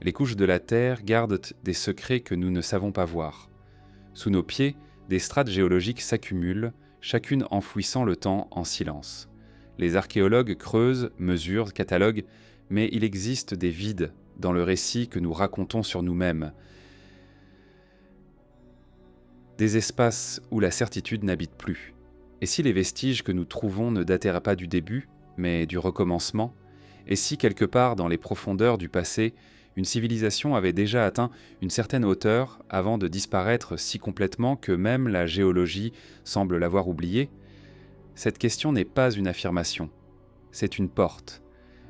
Les couches de la Terre gardent des secrets que nous ne savons pas voir. Sous nos pieds, des strates géologiques s'accumulent, chacune enfouissant le temps en silence. Les archéologues creusent, mesurent, cataloguent, mais il existe des vides dans le récit que nous racontons sur nous-mêmes. Des espaces où la certitude n'habite plus. Et si les vestiges que nous trouvons ne datèrent pas du début, mais du recommencement? Et si quelque part dans les profondeurs du passé, une civilisation avait déjà atteint une certaine hauteur avant de disparaître si complètement que même la géologie semble l'avoir oubliée? Cette question n'est pas une affirmation, c'est une porte.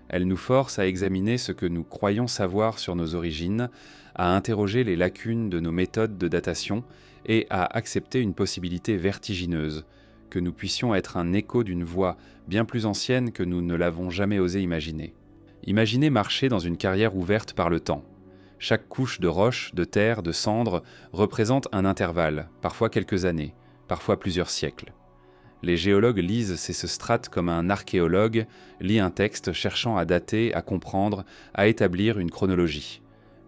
Elle nous force à examiner ce que nous croyons savoir sur nos origines, à interroger les lacunes de nos méthodes de datation et à accepter une possibilité vertigineuse, que nous puissions être un écho d'une voix bien plus ancienne que nous ne l'avons jamais osé imaginer. Imaginez marcher dans une carrière ouverte par le temps. Chaque couche de roche, de terre, de cendres représente un intervalle, parfois quelques années, parfois plusieurs siècles. Les géologues lisent ces strates comme un archéologue lit un texte cherchant à dater, à comprendre, à établir une chronologie.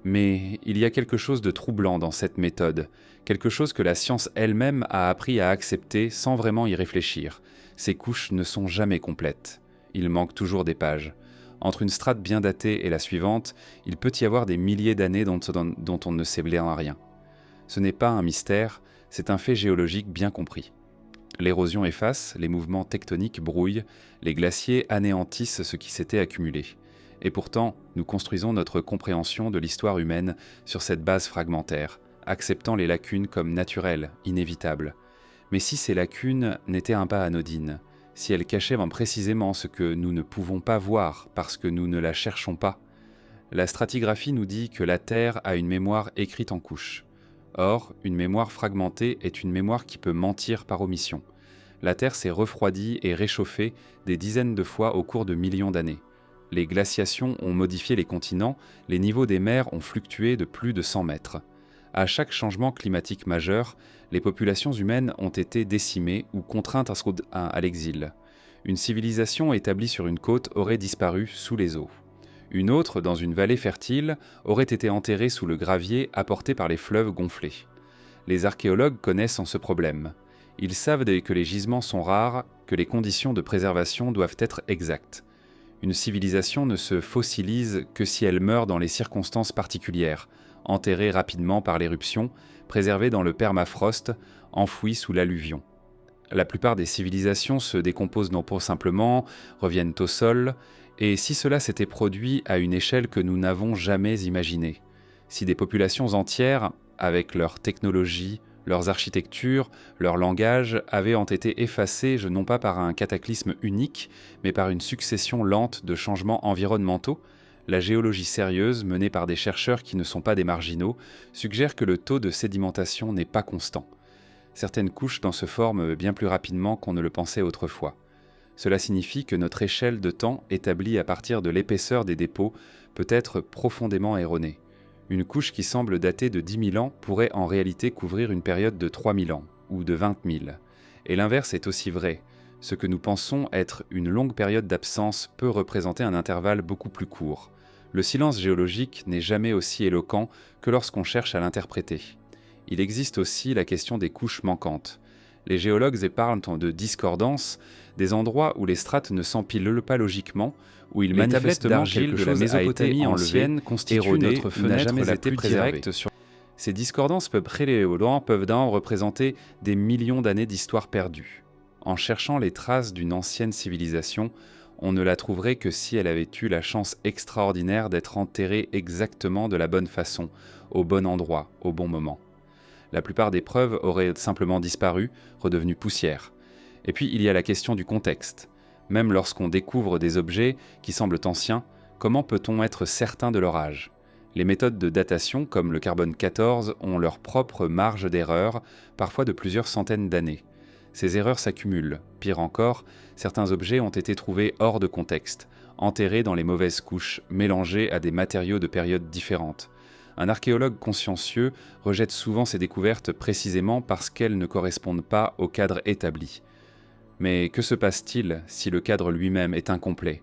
Mais il y a quelque chose de troublant dans cette méthode, quelque chose que la science elle-même a appris à accepter sans vraiment y réfléchir. Ces couches ne sont jamais complètes. Il manque toujours des pages. Entre une strate bien datée et la suivante, il peut y avoir des milliers d'années dont on ne sait rien. Ce n'est pas un mystère, c'est un fait géologique bien compris. L'érosion efface, les mouvements tectoniques brouillent, les glaciers anéantissent ce qui s'était accumulé. Et pourtant, nous construisons notre compréhension de l'histoire humaine sur cette base fragmentaire, acceptant les lacunes comme naturelles, inévitables. Mais si ces lacunes n'étaient pas anodines, si elles cachaient précisément ce que nous ne pouvons pas voir parce que nous ne la cherchons pas, la stratigraphie nous dit que la Terre a une mémoire écrite en couches. Or, une mémoire fragmentée est une mémoire qui peut mentir par omission. La Terre s'est refroidie et réchauffée des dizaines de fois au cours de millions d'années. Les glaciations ont modifié les continents, les niveaux des mers ont fluctué de plus de 100 mètres. À chaque changement climatique majeur, les populations humaines ont été décimées ou contraintes à l'exil. Une civilisation établie sur une côte aurait disparu sous les eaux. Une autre, dans une vallée fertile, aurait été enterrée sous le gravier apporté par les fleuves gonflés. Les archéologues connaissent ce problème. Ils savent que les gisements sont rares, que les conditions de préservation doivent être exactes. Une civilisation ne se fossilise que si elle meurt dans les circonstances particulières, enterrée rapidement par l'éruption, préservée dans le permafrost, enfouie sous l'alluvion. La plupart des civilisations se décomposent non pas simplement, reviennent au sol, et si cela s'était produit à une échelle que nous n'avons jamais imaginée, si des populations entières, avec leur technologie, leurs architectures, leur langage, avaient été effacées non pas par un cataclysme unique, mais par une succession lente de changements environnementaux, la géologie sérieuse, menée par des chercheurs qui ne sont pas des marginaux, suggère que le taux de sédimentation n'est pas constant. Certaines couches se forment bien plus rapidement qu'on ne le pensait autrefois. Cela signifie que notre échelle de temps, établie à partir de l'épaisseur des dépôts, peut être profondément erronée. Une couche qui semble dater de 10 000 ans pourrait en réalité couvrir une période de 3 000 ans, ou de 20 000. Et l'inverse est aussi vrai. Ce que nous pensons être une longue période d'absence peut représenter un intervalle beaucoup plus court. Le silence géologique n'est jamais aussi éloquent que lorsqu'on cherche à l'interpréter. Il existe aussi la question des couches manquantes. Les géologues parlent de discordance, des endroits où les strates ne s'empilent pas logiquement, où il manifestement quelque chose de la Mésopotamie ancienne constitue notre fenêtre la plus directe sur. Ces discordances peuvent représenter des millions d'années d'histoire perdue. En cherchant les traces d'une ancienne civilisation, on ne la trouverait que si elle avait eu la chance extraordinaire d'être enterrée exactement de la bonne façon, au bon endroit, au bon moment. La plupart des preuves auraient simplement disparu, redevenues poussière. Et puis il y a la question du contexte. Même lorsqu'on découvre des objets qui semblent anciens, comment peut-on être certain de leur âge ? Les méthodes de datation, comme le carbone 14, ont leur propre marge d'erreur, parfois de plusieurs centaines d'années. Ces erreurs s'accumulent. Pire encore, certains objets ont été trouvés hors de contexte, enterrés dans les mauvaises couches, mélangés à des matériaux de périodes différentes. Un archéologue consciencieux rejette souvent ces découvertes précisément parce qu'elles ne correspondent pas au cadre établi. Mais que se passe-t-il si le cadre lui-même est incomplet ?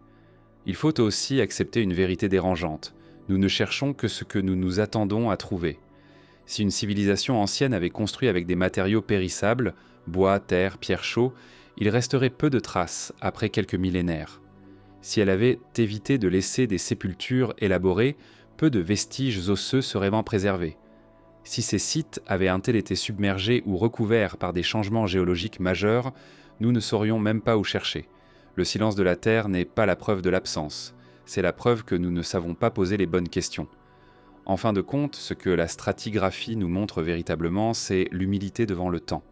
Il faut aussi accepter une vérité dérangeante. Nous ne cherchons que ce que nous nous attendons à trouver. Si une civilisation ancienne avait construit avec des matériaux périssables, bois, terre, pierre chauds, il resterait peu de traces après quelques millénaires. Si elle avait évité de laisser des sépultures élaborées, peu de vestiges osseux seraient préservés. Si ces sites avaient un tel été submergés ou recouverts par des changements géologiques majeurs, nous ne saurions même pas où chercher. Le silence de la Terre n'est pas la preuve de l'absence, c'est la preuve que nous ne savons pas poser les bonnes questions. En fin de compte, ce que la stratigraphie nous montre véritablement, c'est l'humilité devant le temps.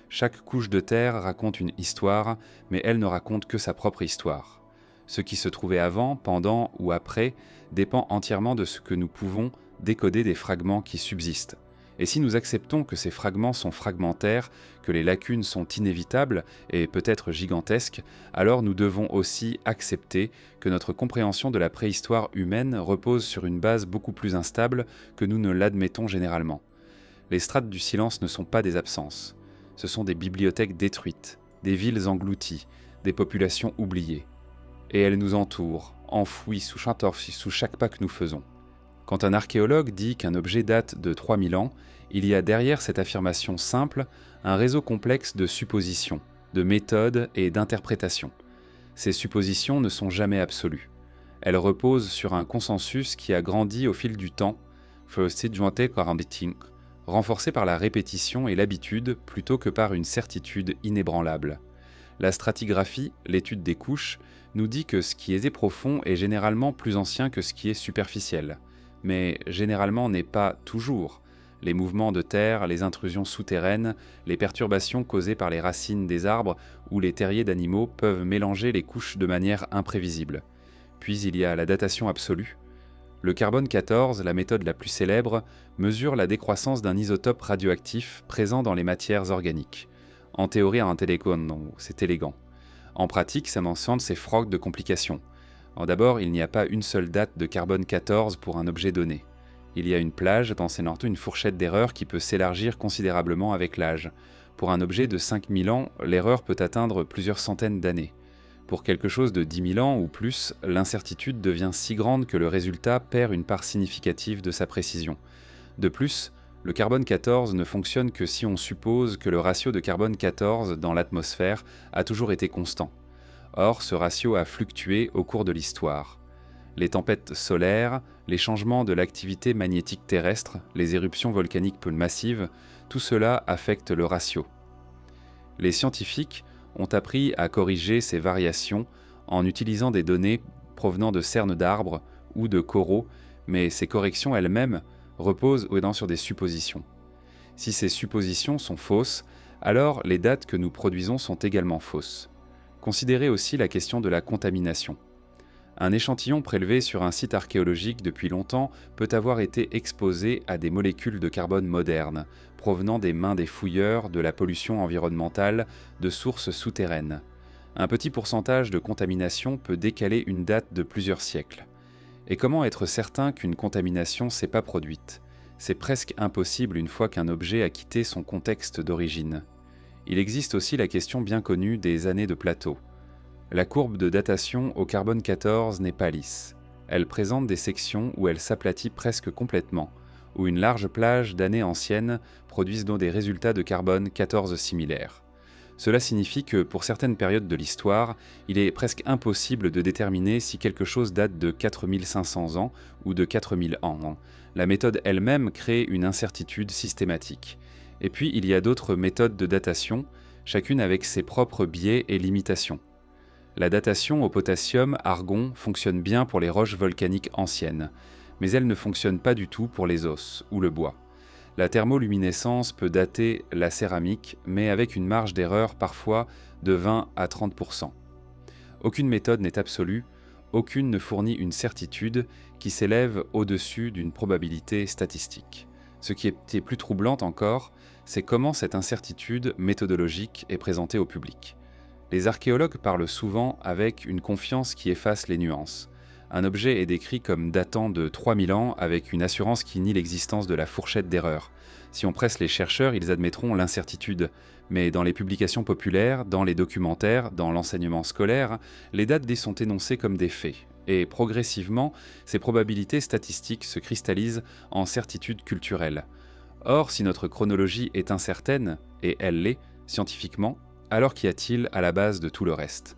Chaque couche de terre raconte une histoire, mais elle ne raconte que sa propre histoire. Ce qui se trouvait avant, pendant ou après dépend entièrement de ce que nous pouvons décoder des fragments qui subsistent. Et si nous acceptons que ces fragments sont fragmentaires, que les lacunes sont inévitables et peut-être gigantesques, alors nous devons aussi accepter que notre compréhension de la préhistoire humaine repose sur une base beaucoup plus instable que nous ne l'admettons généralement. Les strates du silence ne sont pas des absences. Ce sont des bibliothèques détruites, des villes englouties, des populations oubliées. Et elles nous entourent, enfouies sous chaque pas que nous faisons. Quand un archéologue dit qu'un objet date de 3000 ans, il y a derrière cette affirmation simple un réseau complexe de suppositions, de méthodes et d'interprétations. Ces suppositions ne sont jamais absolues. Elles reposent sur un consensus qui a grandi au fil du temps, renforcé par la répétition et l'habitude plutôt que par une certitude inébranlable. La stratigraphie, l'étude des couches, nous dit que ce qui est profond est généralement plus ancien que ce qui est superficiel. Mais généralement n'est pas toujours. Les mouvements de terre, les intrusions souterraines, les perturbations causées par les racines des arbres ou les terriers d'animaux peuvent mélanger les couches de manière imprévisible. Puis il y a la datation absolue. Le carbone 14, la méthode la plus célèbre, mesure la décroissance d'un isotope radioactif présent dans les matières organiques. En théorie, c'est élégant. En pratique, ça mentionne ses frogs de complications. D'abord, il n'y a pas une seule date de carbone 14 pour un objet donné. Il y a une plage, une fourchette d'erreur qui peut s'élargir considérablement avec l'âge. Pour un objet de 5000 ans, l'erreur peut atteindre plusieurs centaines d'années. Pour quelque chose de 10 000 ans ou plus, l'incertitude devient si grande que le résultat perd une part significative de sa précision. De plus, le carbone 14 ne fonctionne que si on suppose que le ratio de carbone 14 dans l'atmosphère a toujours été constant. Or, ce ratio a fluctué au cours de l'histoire. Les tempêtes solaires, les changements de l'activité magnétique terrestre, les éruptions volcaniques peu massives, tout cela affecte le ratio. Les scientifiques ont appris à corriger ces variations en utilisant des données provenant de cernes d'arbres ou de coraux, mais ces corrections elles-mêmes reposent sur des suppositions. Si ces suppositions sont fausses, alors les dates que nous produisons sont également fausses. Considérez aussi la question de la contamination. Un échantillon prélevé sur un site archéologique depuis longtemps peut avoir été exposé à des molécules de carbone modernes, provenant des mains des fouilleurs, de la pollution environnementale, de sources souterraines. Un petit pourcentage de contamination peut décaler une date de plusieurs siècles. Et comment être certain qu'une contamination s'est pas produite ? C'est presque impossible une fois qu'un objet a quitté son contexte d'origine. Il existe aussi la question bien connue des années de plateau. La courbe de datation au carbone 14 n'est pas lisse. Elle présente des sections où elle s'aplatit presque complètement, où une large plage d'années anciennes produisent donc des résultats de carbone 14 similaires. Cela signifie que pour certaines périodes de l'histoire, il est presque impossible de déterminer si quelque chose date de 4500 ans ou de 4000 ans. La méthode elle-même crée une incertitude systématique. Et puis il y a d'autres méthodes de datation, chacune avec ses propres biais et limitations. La datation au potassium, argon fonctionne bien pour les roches volcaniques anciennes, mais elle ne fonctionne pas du tout pour les os ou le bois. La thermoluminescence peut dater la céramique, mais avec une marge d'erreur parfois de 20 à 30%. Aucune méthode n'est absolue, aucune ne fournit une certitude qui s'élève au-dessus d'une probabilité statistique. Ce qui est plus troublant encore, c'est comment cette incertitude méthodologique est présentée au public. Les archéologues parlent souvent avec une confiance qui efface les nuances. Un objet est décrit comme datant de 3000 ans avec une assurance qui nie l'existence de la fourchette d'erreur. Si on presse les chercheurs, ils admettront l'incertitude. Mais dans les publications populaires, dans les documentaires, dans l'enseignement scolaire, les dates sont énoncées comme des faits. Et progressivement, ces probabilités statistiques se cristallisent en certitudes culturelles. Or, si notre chronologie est incertaine, et elle l'est, scientifiquement, alors qu'y a-t-il à la base de tout le reste ?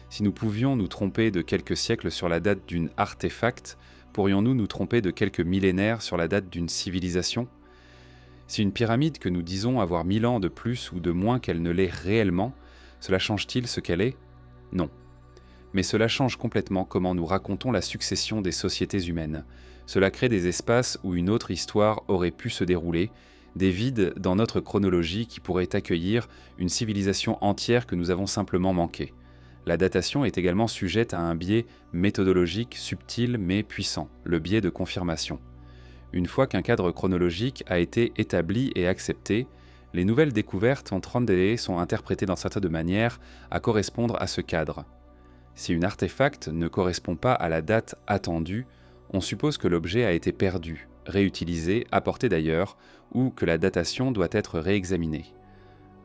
Si nous pouvions nous tromper de quelques siècles sur la date d'une artefact, pourrions-nous nous tromper de quelques millénaires sur la date d'une civilisation ? Si une pyramide que nous disons avoir 1000 ans de plus ou de moins qu'elle ne l'est réellement, cela change-t-il ce qu'elle est ? Non. Mais cela change complètement comment nous racontons la succession des sociétés humaines. Cela crée des espaces où une autre histoire aurait pu se dérouler, des vides dans notre chronologie qui pourraient accueillir une civilisation entière que nous avons simplement manquée. La datation est également sujette à un biais méthodologique subtil mais puissant, le biais de confirmation. Une fois qu'un cadre chronologique a été établi et accepté, les nouvelles découvertes en 30D sont interprétées d'une certaine manière à correspondre à ce cadre. Si une artefact ne correspond pas à la date attendue, on suppose que l'objet a été perdu, réutilisé, apporté d'ailleurs, ou que la datation doit être réexaminée.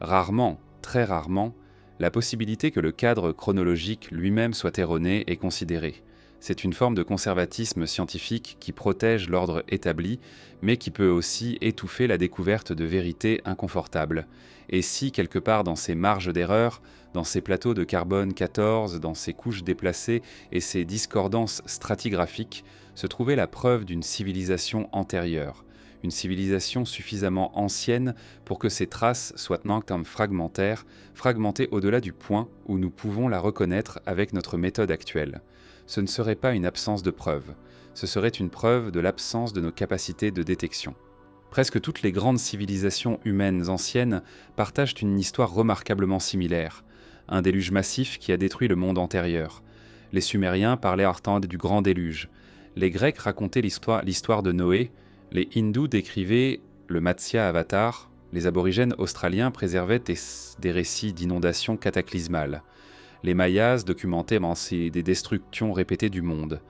Rarement, très rarement, la possibilité que le cadre chronologique lui-même soit erroné est considérée. C'est une forme de conservatisme scientifique qui protège l'ordre établi, mais qui peut aussi étouffer la découverte de vérités inconfortables. Et si, quelque part dans ces marges d'erreur, dans ces plateaux de carbone 14, dans ces couches déplacées et ces discordances stratigraphiques, se trouvait la preuve d'une civilisation antérieure, une civilisation suffisamment ancienne pour que ces traces soient non comme fragmentaires, fragmentées au-delà du point où nous pouvons la reconnaître avec notre méthode actuelle. Ce ne serait pas une absence de preuve, ce serait une preuve de l'absence de nos capacités de détection. Presque toutes les grandes civilisations humaines anciennes partagent une histoire remarquablement similaire, un déluge massif qui a détruit le monde antérieur. Les Sumériens parlaient ardemment du grand déluge, les Grecs racontaient l'histoire de Noé, les Hindous décrivaient le Matsya Avatar, les aborigènes australiens préservaient des récits d'inondations cataclysmales. Les Mayas documentaient des destructions répétées du monde.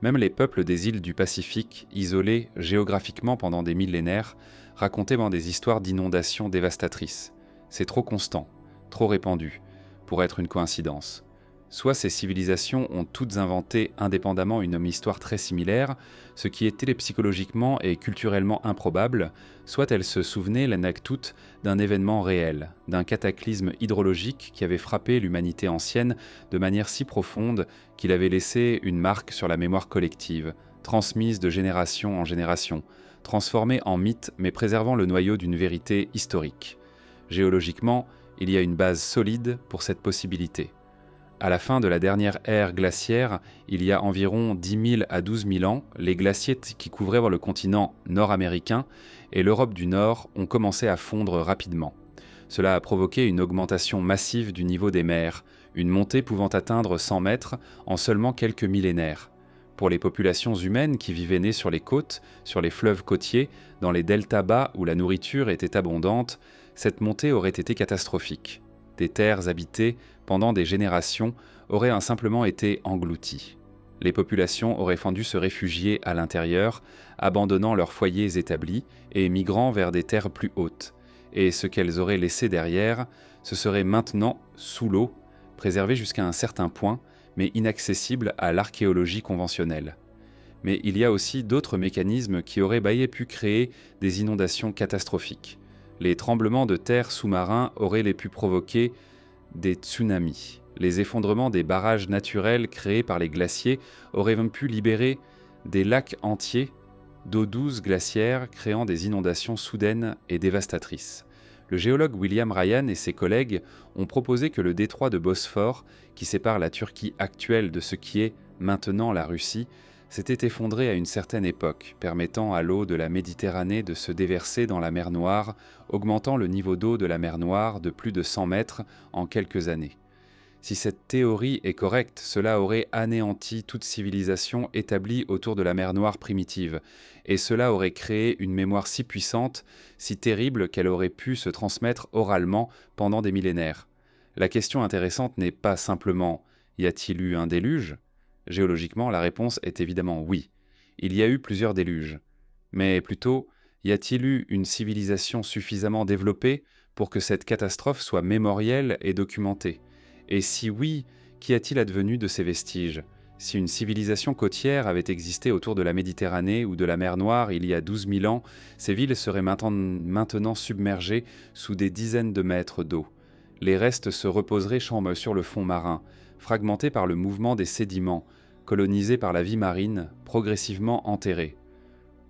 Même les peuples des îles du Pacifique, isolés géographiquement pendant des millénaires, racontaient des histoires d'inondations dévastatrices. C'est trop constant, trop répandu, pour être une coïncidence. Soit ces civilisations ont toutes inventé indépendamment une histoire très similaire, ce qui est télépsychologiquement et culturellement improbable, soit elles se souvenaient toutes d'un événement réel, d'un cataclysme hydrologique qui avait frappé l'humanité ancienne de manière si profonde qu'il avait laissé une marque sur la mémoire collective, transmise de génération en génération, transformée en mythe mais préservant le noyau d'une vérité historique. Géologiquement, il y a une base solide pour cette possibilité. À la fin de la dernière ère glaciaire, il y a environ 10 000 à 12 000 ans, les glaciers qui couvraient le continent nord-américain et l'Europe du Nord ont commencé à fondre rapidement. Cela a provoqué une augmentation massive du niveau des mers, une montée pouvant atteindre 100 mètres en seulement quelques millénaires. Pour les populations humaines qui vivaient nées sur les côtes, sur les fleuves côtiers, dans les deltas bas où la nourriture était abondante, cette montée aurait été catastrophique. Des terres habitées pendant des générations auraient simplement été englouties. Les populations auraient dû se réfugier à l'intérieur, abandonnant leurs foyers établis et migrant vers des terres plus hautes. Et ce qu'elles auraient laissé derrière, ce serait maintenant sous l'eau, préservé jusqu'à un certain point, mais inaccessible à l'archéologie conventionnelle. Mais il y a aussi d'autres mécanismes qui auraient pu créer des inondations catastrophiques. Les tremblements de terre sous-marins auraient pu provoquer des tsunamis. Les effondrements des barrages naturels créés par les glaciers auraient même pu libérer des lacs entiers d'eau douce glaciaire, créant des inondations soudaines et dévastatrices. Le géologue William Ryan et ses collègues ont proposé que le détroit de Bosphore, qui sépare la Turquie actuelle de ce qui est maintenant la Russie, s'était effondré à une certaine époque, permettant à l'eau de la Méditerranée de se déverser dans la mer Noire, augmentant le niveau d'eau de la mer Noire de plus de 100 mètres en quelques années. Si cette théorie est correcte, cela aurait anéanti toute civilisation établie autour de la mer Noire primitive, et cela aurait créé une mémoire si puissante, si terrible qu'elle aurait pu se transmettre oralement pendant des millénaires. La question intéressante n'est pas simplement « y a-t-il eu un déluge ?» Géologiquement, la réponse est évidemment oui. Il y a eu plusieurs déluges. Mais plutôt, y a-t-il eu une civilisation suffisamment développée pour que cette catastrophe soit mémorielle et documentée ? Et si oui, qu'y a-t-il advenu de ces vestiges ? Si une civilisation côtière avait existé autour de la Méditerranée ou de la mer Noire il y a 12 000 ans, ces villes seraient maintenant submergées sous des dizaines de mètres d'eau. Les restes se reposeraient sur le fond marin, fragmentés par le mouvement des sédiments, colonisés par la vie marine, progressivement enterrés.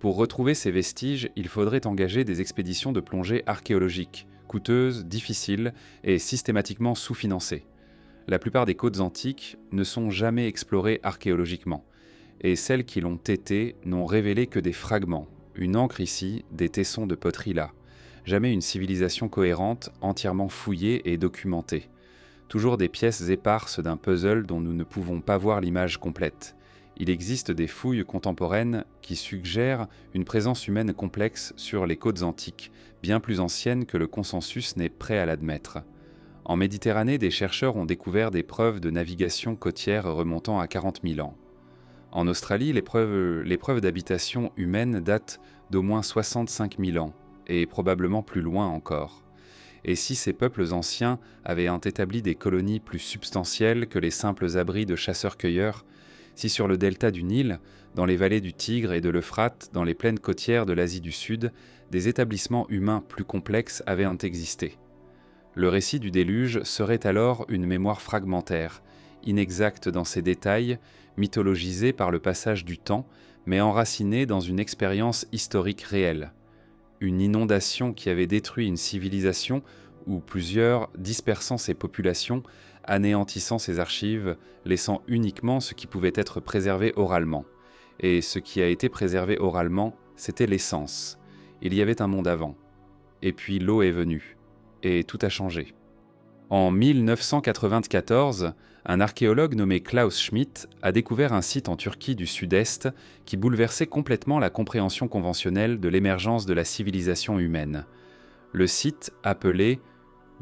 Pour retrouver ces vestiges, il faudrait engager des expéditions de plongée archéologiques, coûteuses, difficiles et systématiquement sous-financées. La plupart des côtes antiques ne sont jamais explorées archéologiquement, et celles qui l'ont été n'ont révélé que des fragments, une encre ici, des tessons de poterie là. Jamais une civilisation cohérente, entièrement fouillée et documentée. Toujours des pièces éparses d'un puzzle dont nous ne pouvons pas voir l'image complète. Il existe des fouilles contemporaines qui suggèrent une présence humaine complexe sur les côtes antiques, bien plus anciennes que le consensus n'est prêt à l'admettre. En Méditerranée, des chercheurs ont découvert des preuves de navigation côtière remontant à 40 000 ans. En Australie, les preuves d'habitation humaine datent d'au moins 65 000 ans, et probablement plus loin encore. Et si ces peuples anciens avaient établi des colonies plus substantielles que les simples abris de chasseurs-cueilleurs, si sur le delta du Nil, dans les vallées du Tigre et de l'Euphrate, dans les plaines côtières de l'Asie du Sud, des établissements humains plus complexes avaient existé. Le récit du déluge serait alors une mémoire fragmentaire, inexacte dans ses détails, mythologisée par le passage du temps, mais enracinée dans une expérience historique réelle. Une inondation qui avait détruit une civilisation, ou plusieurs, dispersant ses populations, anéantissant ses archives, laissant uniquement ce qui pouvait être préservé oralement. Et ce qui a été préservé oralement, c'était l'essence. Il y avait un monde avant. Et puis l'eau est venue. Et tout a changé. En 1994, un archéologue nommé Klaus Schmidt a découvert un site en Turquie du sud-est qui bouleversait complètement la compréhension conventionnelle de l'émergence de la civilisation humaine. Le site, appelé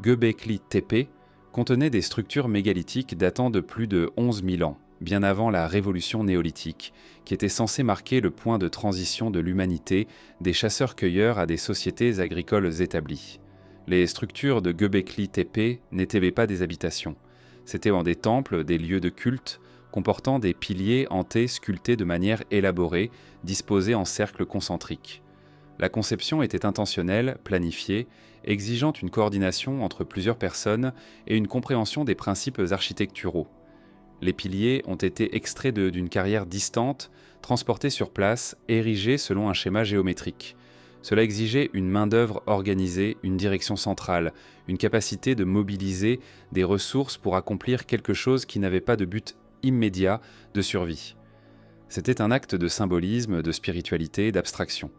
Göbekli Tepe, contenait des structures mégalithiques datant de plus de 11 000 ans, bien avant la révolution néolithique, qui était censée marquer le point de transition de l'humanité des chasseurs-cueilleurs à des sociétés agricoles établies. Les structures de Göbekli Tepe n'étaient pas des habitations. C'étaient des temples, des lieux de culte, comportant des piliers hantés sculptés de manière élaborée, disposés en cercles concentriques. La conception était intentionnelle, planifiée, exigeant une coordination entre plusieurs personnes et une compréhension des principes architecturaux. Les piliers ont été extraits d'une carrière distante, transportés sur place, érigés selon un schéma géométrique. Cela exigeait une main-d'œuvre organisée, une direction centrale, une capacité de mobiliser des ressources pour accomplir quelque chose qui n'avait pas de but immédiat de survie. C'était un acte de symbolisme, de spiritualité, d'abstraction.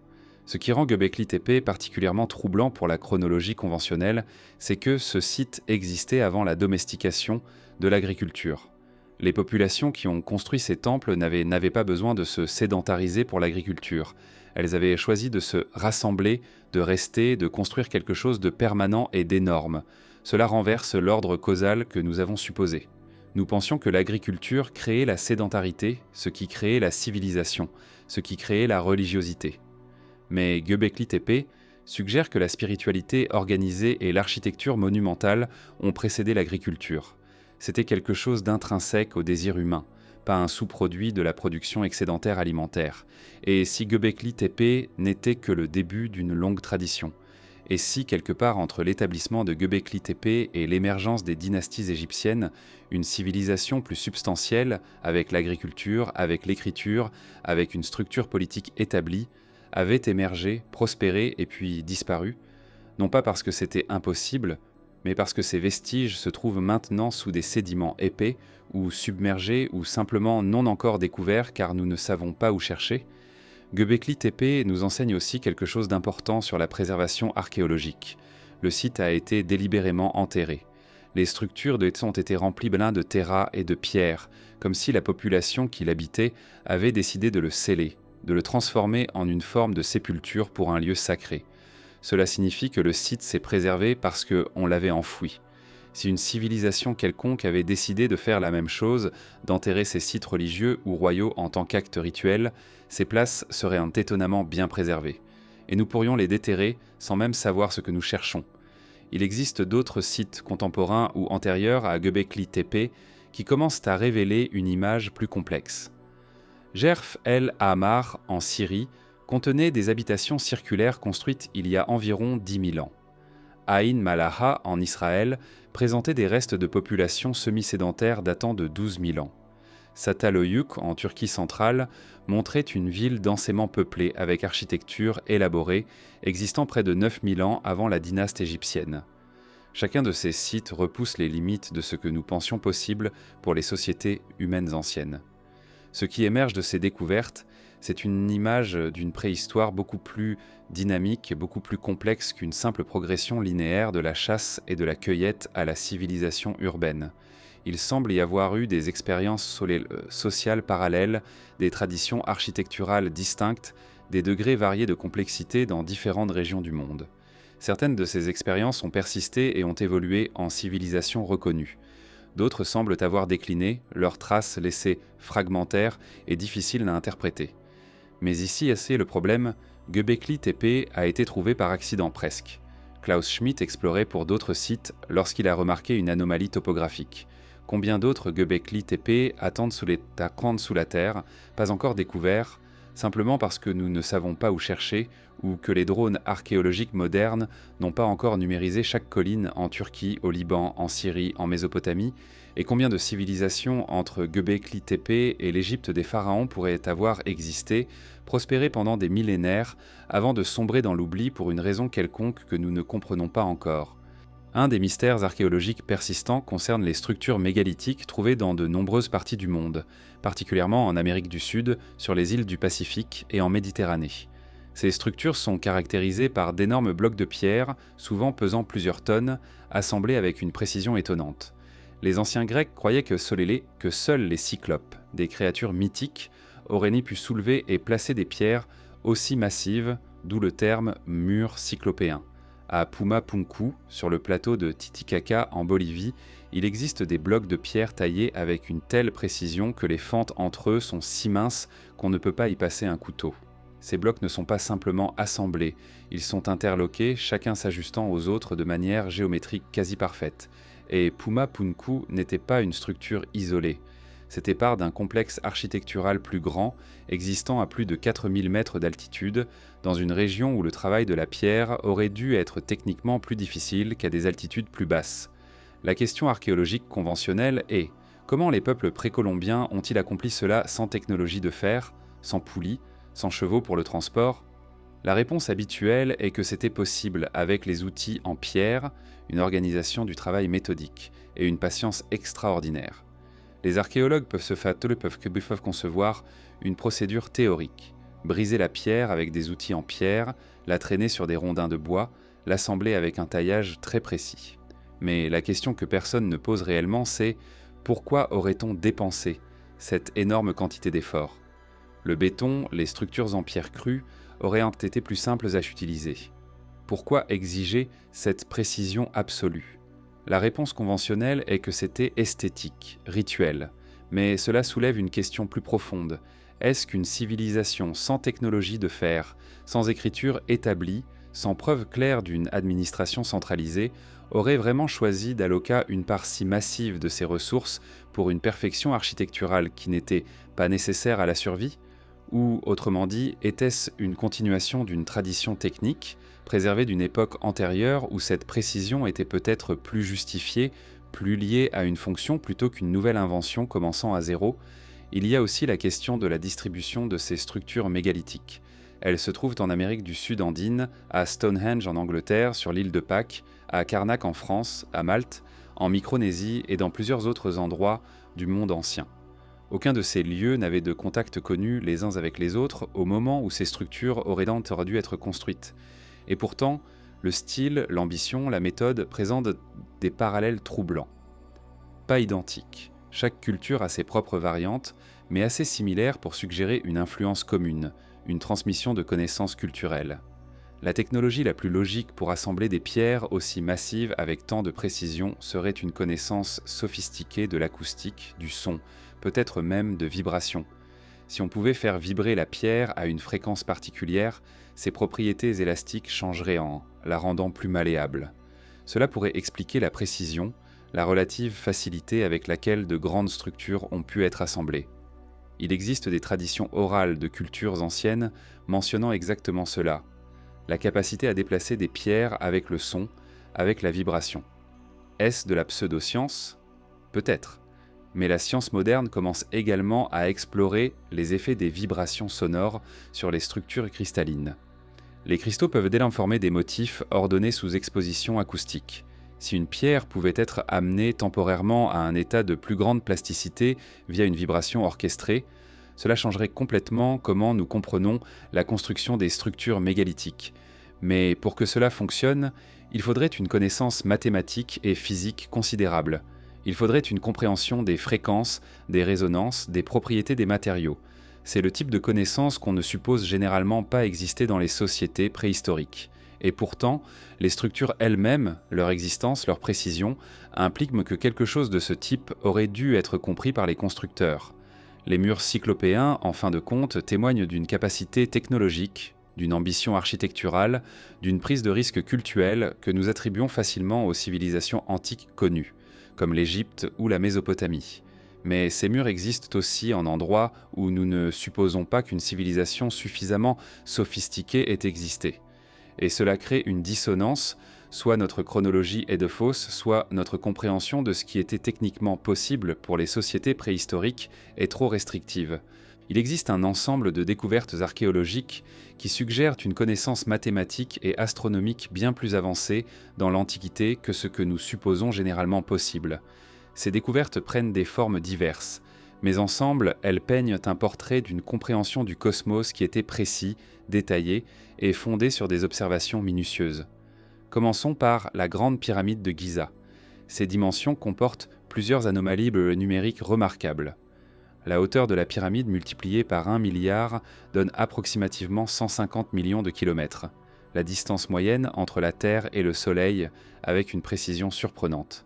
Ce qui rend Göbekli Tepe particulièrement troublant pour la chronologie conventionnelle, c'est que ce site existait avant la domestication de l'agriculture. Les populations qui ont construit ces temples n'avaient pas besoin de se sédentariser pour l'agriculture. Elles avaient choisi de se rassembler, de rester, de construire quelque chose de permanent et d'énorme. Cela renverse l'ordre causal que nous avons supposé. Nous pensions que l'agriculture créait la sédentarité, ce qui créait la civilisation, ce qui créait la religiosité. Mais Göbekli Tepe suggère que la spiritualité organisée et l'architecture monumentale ont précédé l'agriculture. C'était quelque chose d'intrinsèque au désir humain, pas un sous-produit de la production excédentaire alimentaire. Et si Göbekli Tepe n'était que le début d'une longue tradition, et si quelque part entre l'établissement de Göbekli Tepe et l'émergence des dynasties égyptiennes, une civilisation plus substantielle, avec l'agriculture, avec l'écriture, avec une structure politique établie, avait émergé, prospéré et puis disparu, non pas parce que c'était impossible, mais parce que ces vestiges se trouvent maintenant sous des sédiments épais, ou submergés, ou simplement non encore découverts car nous ne savons pas où chercher, Göbekli Tepe nous enseigne aussi quelque chose d'important sur la préservation archéologique. Le site a été délibérément enterré. Les structures ont été remplies de terra et de pierres, comme si la population qui l'habitait avait décidé de le sceller, de le transformer en une forme de sépulture pour un lieu sacré. Cela signifie que le site s'est préservé parce qu'on l'avait enfoui. Si une civilisation quelconque avait décidé de faire la même chose, d'enterrer ses sites religieux ou royaux en tant qu'acte rituel, ces places seraient étonnamment bien préservées. Et nous pourrions les déterrer sans même savoir ce que nous cherchons. Il existe d'autres sites contemporains ou antérieurs à Göbekli Tepe qui commencent à révéler une image plus complexe. Jerf el Ahmar, en Syrie, contenait des habitations circulaires construites il y a environ 10 000 ans. Ain Malaha, en Israël, présentait des restes de population semi-sédentaires datant de 12 000 ans. Çatalhöyük, en Turquie centrale, montrait une ville densément peuplée avec architecture élaborée, existant près de 9 000 ans avant la dynastie égyptienne. Chacun de ces sites repousse les limites de ce que nous pensions possible pour les sociétés humaines anciennes. Ce qui émerge de ces découvertes, c'est une image d'une préhistoire beaucoup plus dynamique, beaucoup plus complexe qu'une simple progression linéaire de la chasse et de la cueillette à la civilisation urbaine. Il semble y avoir eu des expériences sociales parallèles, des traditions architecturales distinctes, des degrés variés de complexité dans différentes régions du monde. Certaines de ces expériences ont persisté et ont évolué en civilisations reconnues. D'autres semblent avoir décliné, leurs traces laissées fragmentaires et difficiles à interpréter. Mais ici, c'est le problème, Göbekli Tepe a été trouvé par accident presque. Klaus Schmidt explorait pour d'autres sites lorsqu'il a remarqué une anomalie topographique. Combien d'autres Göbekli Tepe attendent sous la terre, pas encore découverts, simplement parce que nous ne savons pas où chercher ou que les drones archéologiques modernes n'ont pas encore numérisé chaque colline en Turquie, au Liban, en Syrie, en Mésopotamie, et combien de civilisations entre Göbekli Tepe et l'Égypte des pharaons pourraient avoir existé, prospéré pendant des millénaires, avant de sombrer dans l'oubli pour une raison quelconque que nous ne comprenons pas encore. Un des mystères archéologiques persistants concerne les structures mégalithiques trouvées dans de nombreuses parties du monde, particulièrement en Amérique du Sud, sur les îles du Pacifique et en Méditerranée. Ces structures sont caractérisées par d'énormes blocs de pierre, souvent pesant plusieurs tonnes, assemblés avec une précision étonnante. Les anciens Grecs croyaient que seuls les cyclopes, des créatures mythiques, auraient ni pu soulever et placer des pierres aussi massives, d'où le terme « mur cyclopéen ». À Pumapunku, sur le plateau de Titicaca en Bolivie, il existe des blocs de pierre taillés avec une telle précision que les fentes entre eux sont si minces qu'on ne peut pas y passer un couteau. Ces blocs ne sont pas simplement assemblés, ils sont interloqués, chacun s'ajustant aux autres de manière géométrique quasi parfaite. Et Pumapunku n'était pas une structure isolée. C'était part d'un complexe architectural plus grand, existant à plus de 4000 mètres d'altitude, dans une région où le travail de la pierre aurait dû être techniquement plus difficile qu'à des altitudes plus basses. La question archéologique conventionnelle est: comment les peuples précolombiens ont-ils accompli cela sans technologie de fer, sans poulies, sans chevaux pour le transport? La réponse habituelle est que c'était possible avec les outils en pierre, une organisation du travail méthodique et une patience extraordinaire. Les archéologues peuvent concevoir une procédure théorique, briser la pierre avec des outils en pierre, la traîner sur des rondins de bois, l'assembler avec un taillage très précis. Mais la question que personne ne pose réellement, c'est: pourquoi aurait-on dépensé cette énorme quantité d'efforts? Le béton, les structures en pierre crue auraient été plus simples à utiliser. Pourquoi exiger cette précision absolue? La réponse conventionnelle est que c'était esthétique, rituel. Mais cela soulève une question plus profonde. Est-ce qu'une civilisation sans technologie de fer, sans écriture établie, sans preuve claire d'une administration centralisée, aurait vraiment choisi d'alloquer une part si massive de ses ressources pour une perfection architecturale qui n'était pas nécessaire à la survie? Ou, autrement dit, était-ce une continuation d'une tradition technique, préservée d'une époque antérieure où cette précision était peut-être plus justifiée, plus liée à une fonction plutôt qu'une nouvelle invention commençant à zéro? Il y a aussi la question de la distribution de ces structures mégalithiques. Elles se trouvent en Amérique du Sud andine, à Stonehenge en Angleterre, sur l'île de Pâques, à Karnak en France, à Malte, en Micronésie et dans plusieurs autres endroits du monde ancien. Aucun de ces lieux n'avait de contact connu les uns avec les autres au moment où ces structures auraient dû être construites. Et pourtant, le style, l'ambition, la méthode présentent des parallèles troublants. Pas identiques. Chaque culture a ses propres variantes, mais assez similaires pour suggérer une influence commune, une transmission de connaissances culturelles. La technologie la plus logique pour assembler des pierres aussi massives avec tant de précision serait une connaissance sophistiquée de l'acoustique, du son, peut-être même de vibration. Si on pouvait faire vibrer la pierre à une fréquence particulière, ses propriétés élastiques changeraient la rendant plus malléable. Cela pourrait expliquer la précision, la relative facilité avec laquelle de grandes structures ont pu être assemblées. Il existe des traditions orales de cultures anciennes mentionnant exactement cela, la capacité à déplacer des pierres avec le son, avec la vibration. Est-ce de la pseudoscience ? Peut-être. Mais la science moderne commence également à explorer les effets des vibrations sonores sur les structures cristallines. Les cristaux peuvent dès lors former des motifs ordonnés sous exposition acoustique. Si une pierre pouvait être amenée temporairement à un état de plus grande plasticité via une vibration orchestrée, cela changerait complètement comment nous comprenons la construction des structures mégalithiques. Mais pour que cela fonctionne, il faudrait une connaissance mathématique et physique considérable. Il faudrait une compréhension des fréquences, des résonances, des propriétés des matériaux. C'est le type de connaissance qu'on ne suppose généralement pas exister dans les sociétés préhistoriques. Et pourtant, les structures elles-mêmes, leur existence, leur précision, impliquent que quelque chose de ce type aurait dû être compris par les constructeurs. Les murs cyclopéens, en fin de compte, témoignent d'une capacité technologique, d'une ambition architecturale, d'une prise de risque cultuelle que nous attribuons facilement aux civilisations antiques connues, comme l'Égypte ou la Mésopotamie. Mais ces murs existent aussi en endroits où nous ne supposons pas qu'une civilisation suffisamment sophistiquée ait existé. Et cela crée une dissonance, soit notre chronologie est de fausse, soit notre compréhension de ce qui était techniquement possible pour les sociétés préhistoriques est trop restrictive. Il existe un ensemble de découvertes archéologiques qui suggèrent une connaissance mathématique et astronomique bien plus avancée dans l'Antiquité que ce que nous supposons généralement possible. Ces découvertes prennent des formes diverses, mais ensemble, elles peignent un portrait d'une compréhension du cosmos qui était précis, détaillé et fondé sur des observations minutieuses. Commençons par la Grande Pyramide de Giza. Ses dimensions comportent plusieurs anomalies numériques remarquables. La hauteur de la pyramide multipliée par 1 milliard donne approximativement 150 millions de kilomètres, la distance moyenne entre la Terre et le Soleil avec une précision surprenante.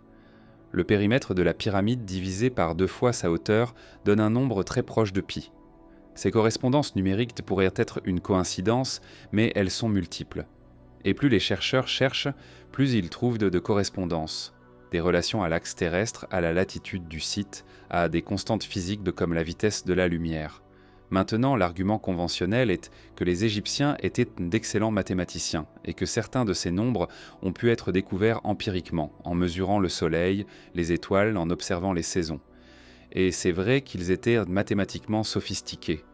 Le périmètre de la pyramide divisé par 2 fois sa hauteur donne un nombre très proche de pi. Ces correspondances numériques pourraient être une coïncidence, mais elles sont multiples. Et plus les chercheurs cherchent, plus ils trouvent de correspondances. Des relations à l'axe terrestre, à la latitude du site, à des constantes physiques comme la vitesse de la lumière. Maintenant, l'argument conventionnel est que les Égyptiens étaient d'excellents mathématiciens et que certains de ces nombres ont pu être découverts empiriquement, en mesurant le soleil, les étoiles, en observant les saisons. Et c'est vrai qu'ils étaient mathématiquement sophistiqués.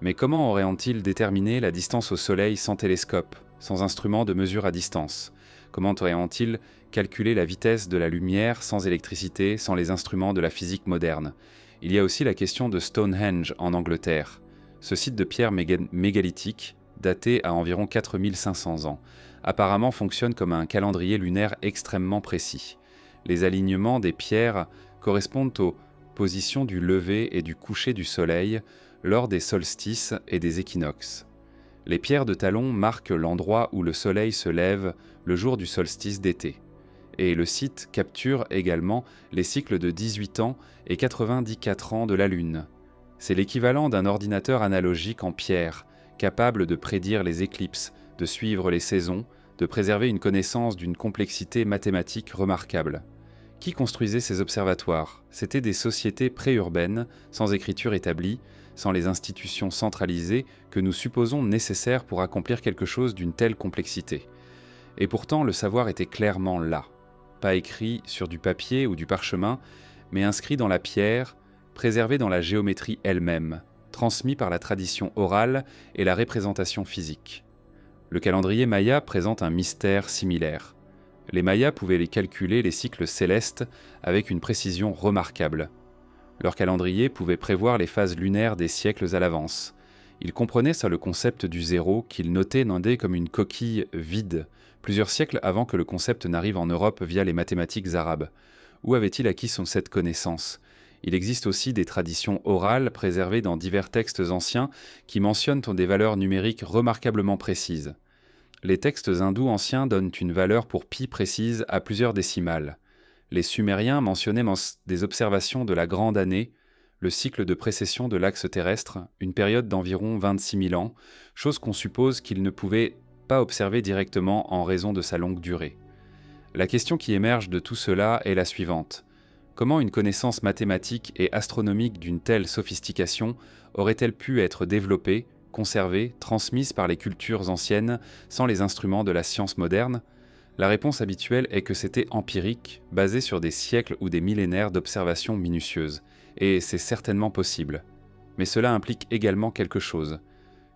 Mais comment auraient-ils déterminé la distance au soleil sans télescope, sans instrument de mesure à distance ? Comment auraient-ils calculé la vitesse de la lumière sans électricité, sans les instruments de la physique moderne ? Il y a aussi la question de Stonehenge en Angleterre. Ce site de pierre mégalithique, daté à environ 4500 ans, apparemment fonctionne comme un calendrier lunaire extrêmement précis. Les alignements des pierres correspondent aux positions du lever et du coucher du soleil lors des solstices et des équinoxes. Les pierres de talon marquent l'endroit où le soleil se lève le jour du solstice d'été. Et le site capture également les cycles de 18 ans et 94 ans de la Lune. C'est l'équivalent d'un ordinateur analogique en pierre, capable de prédire les éclipses, de suivre les saisons, de préserver une connaissance d'une complexité mathématique remarquable. Qui construisait ces observatoires ? C'étaient des sociétés préurbaines, sans écriture établie, sans les institutions centralisées que nous supposons nécessaires pour accomplir quelque chose d'une telle complexité. Et pourtant, le savoir était clairement là. Pas écrit sur du papier ou du parchemin, mais inscrit dans la pierre, préservé dans la géométrie elle-même, transmis par la tradition orale et la représentation physique. Le calendrier maya présente un mystère similaire. Les Mayas pouvaient calculer les cycles célestes avec une précision remarquable. Leur calendrier pouvait prévoir les phases lunaires des siècles à l'avance. Ils comprenaient ça le concept du zéro qu'ils notaient comme une coquille vide, plusieurs siècles avant que le concept n'arrive en Europe via les mathématiques arabes. Où avait-il acquis cette connaissance ? Il existe aussi des traditions orales préservées dans divers textes anciens qui mentionnent des valeurs numériques remarquablement précises. Les textes hindous anciens donnent une valeur pour pi précise à plusieurs décimales. Les Sumériens mentionnaient des observations de la grande année, le cycle de précession de l'axe terrestre, une période d'environ 26 000 ans, chose qu'on suppose qu'ils ne pouvaient pas observer directement en raison de sa longue durée. La question qui émerge de tout cela est la suivante. Comment une connaissance mathématique et astronomique d'une telle sophistication aurait-elle pu être développée, conservée, transmise par les cultures anciennes sans les instruments de la science moderne? La réponse habituelle est que c'était empirique, basé sur des siècles ou des millénaires d'observations minutieuses, et c'est certainement possible. Mais cela implique également quelque chose,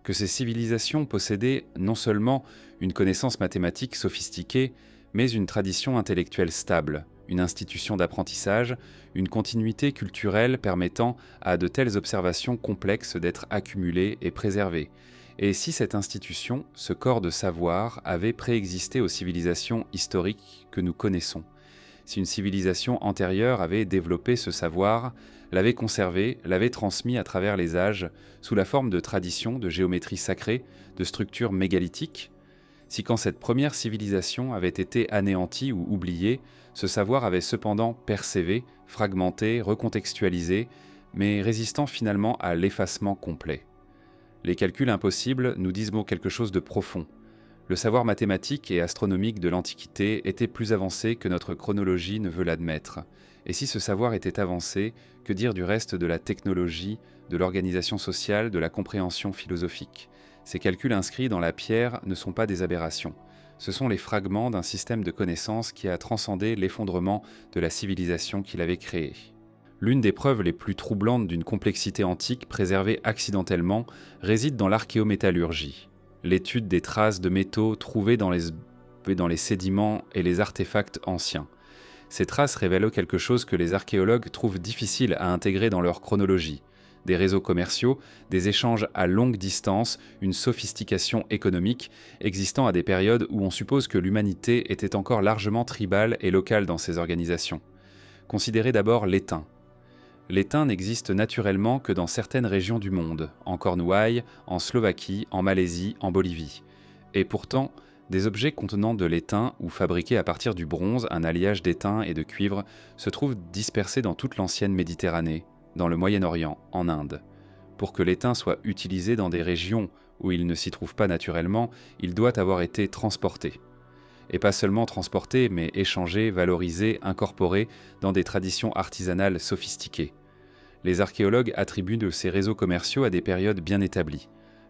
que ces civilisations possédaient non seulement une connaissance mathématique sophistiquée, mais une tradition intellectuelle stable, une institution d'apprentissage, une continuité culturelle permettant à de telles observations complexes d'être accumulées et préservées. Et si cette institution, ce corps de savoir, avait préexisté aux civilisations historiques que nous connaissons, si une civilisation antérieure avait développé ce savoir, l'avait conservé, l'avait transmis à travers les âges, sous la forme de traditions, de géométrie sacrée, de structures mégalithiques, si quand cette première civilisation avait été anéantie ou oubliée, ce savoir avait cependant persévé, fragmenté, recontextualisé, mais résistant finalement à l'effacement complet. Les calculs impossibles nous disent quelque chose de profond. Le savoir mathématique et astronomique de l'Antiquité était plus avancé que notre chronologie ne veut l'admettre. Et si ce savoir était avancé, que dire du reste de la technologie, de l'organisation sociale, de la compréhension philosophique? Ces calculs inscrits dans la pierre ne sont pas des aberrations. Ce sont les fragments d'un système de connaissances qui a transcendé l'effondrement de la civilisation qu'il avait créée. L'une des preuves les plus troublantes d'une complexité antique préservée accidentellement réside dans l'archéométallurgie, l'étude des traces de métaux trouvées dans les sédiments et les artefacts anciens. Ces traces révèlent quelque chose que les archéologues trouvent difficile à intégrer dans leur chronologie. Des réseaux commerciaux, des échanges à longue distance, une sophistication économique existant à des périodes où on suppose que l'humanité était encore largement tribale et locale dans ses organisations. Considérez d'abord l'étain. L'étain n'existe naturellement que dans certaines régions du monde, en Cornouailles, en Slovaquie, en Malaisie, en Bolivie. Et pourtant, des objets contenant de l'étain ou fabriqués à partir du bronze, un alliage d'étain et de cuivre, se trouvent dispersés dans toute l'ancienne Méditerranée, dans le Moyen-Orient, en Inde. Pour que l'étain soit utilisé dans des régions où il ne s'y trouve pas naturellement, il doit avoir été transporté. Et pas seulement transporté, mais échangé, valorisé, incorporé dans des traditions artisanales sophistiquées. Les archéologues attribuent de ces réseaux commerciaux à des périodes bien établies,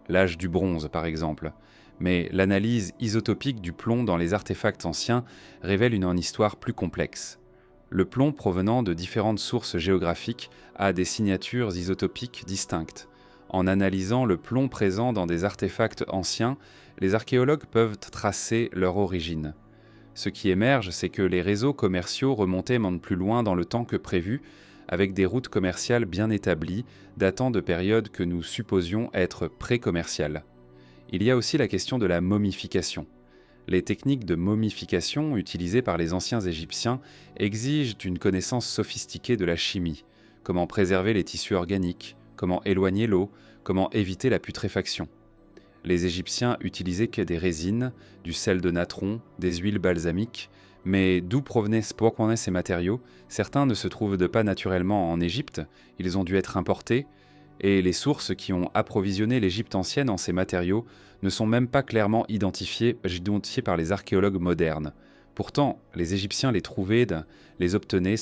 l'âge du bronze par exemple, mais l'analyse isotopique du plomb dans les artefacts anciens révèle une histoire plus complexe. Le plomb provenant de différentes sources géographiques a des signatures isotopiques distinctes. En analysant le plomb présent dans des artefacts anciens, les archéologues peuvent tracer leur origine. Ce qui émerge, c'est que les réseaux commerciaux remontaient même plus loin dans le temps que prévu, avec des routes commerciales bien établies, datant de périodes que nous supposions être pré-commerciales. Il y a aussi la question de la momification. Les techniques de momification utilisées par les anciens Égyptiens exigent une connaissance sophistiquée de la chimie, comment préserver les tissus organiques, comment éloigner l'eau, comment éviter la putréfaction. Les Égyptiens utilisaient que des résines, du sel de natron, des huiles balsamiques, mais d'où provenaient ces matériaux? Certains ne se trouvent pas naturellement en Égypte, ils ont dû être importés, et les sources qui ont approvisionné l'Égypte ancienne en ces matériaux ne sont même pas clairement identifiées par les archéologues modernes. Pourtant, les Égyptiens les trouvaient, les obtenaient,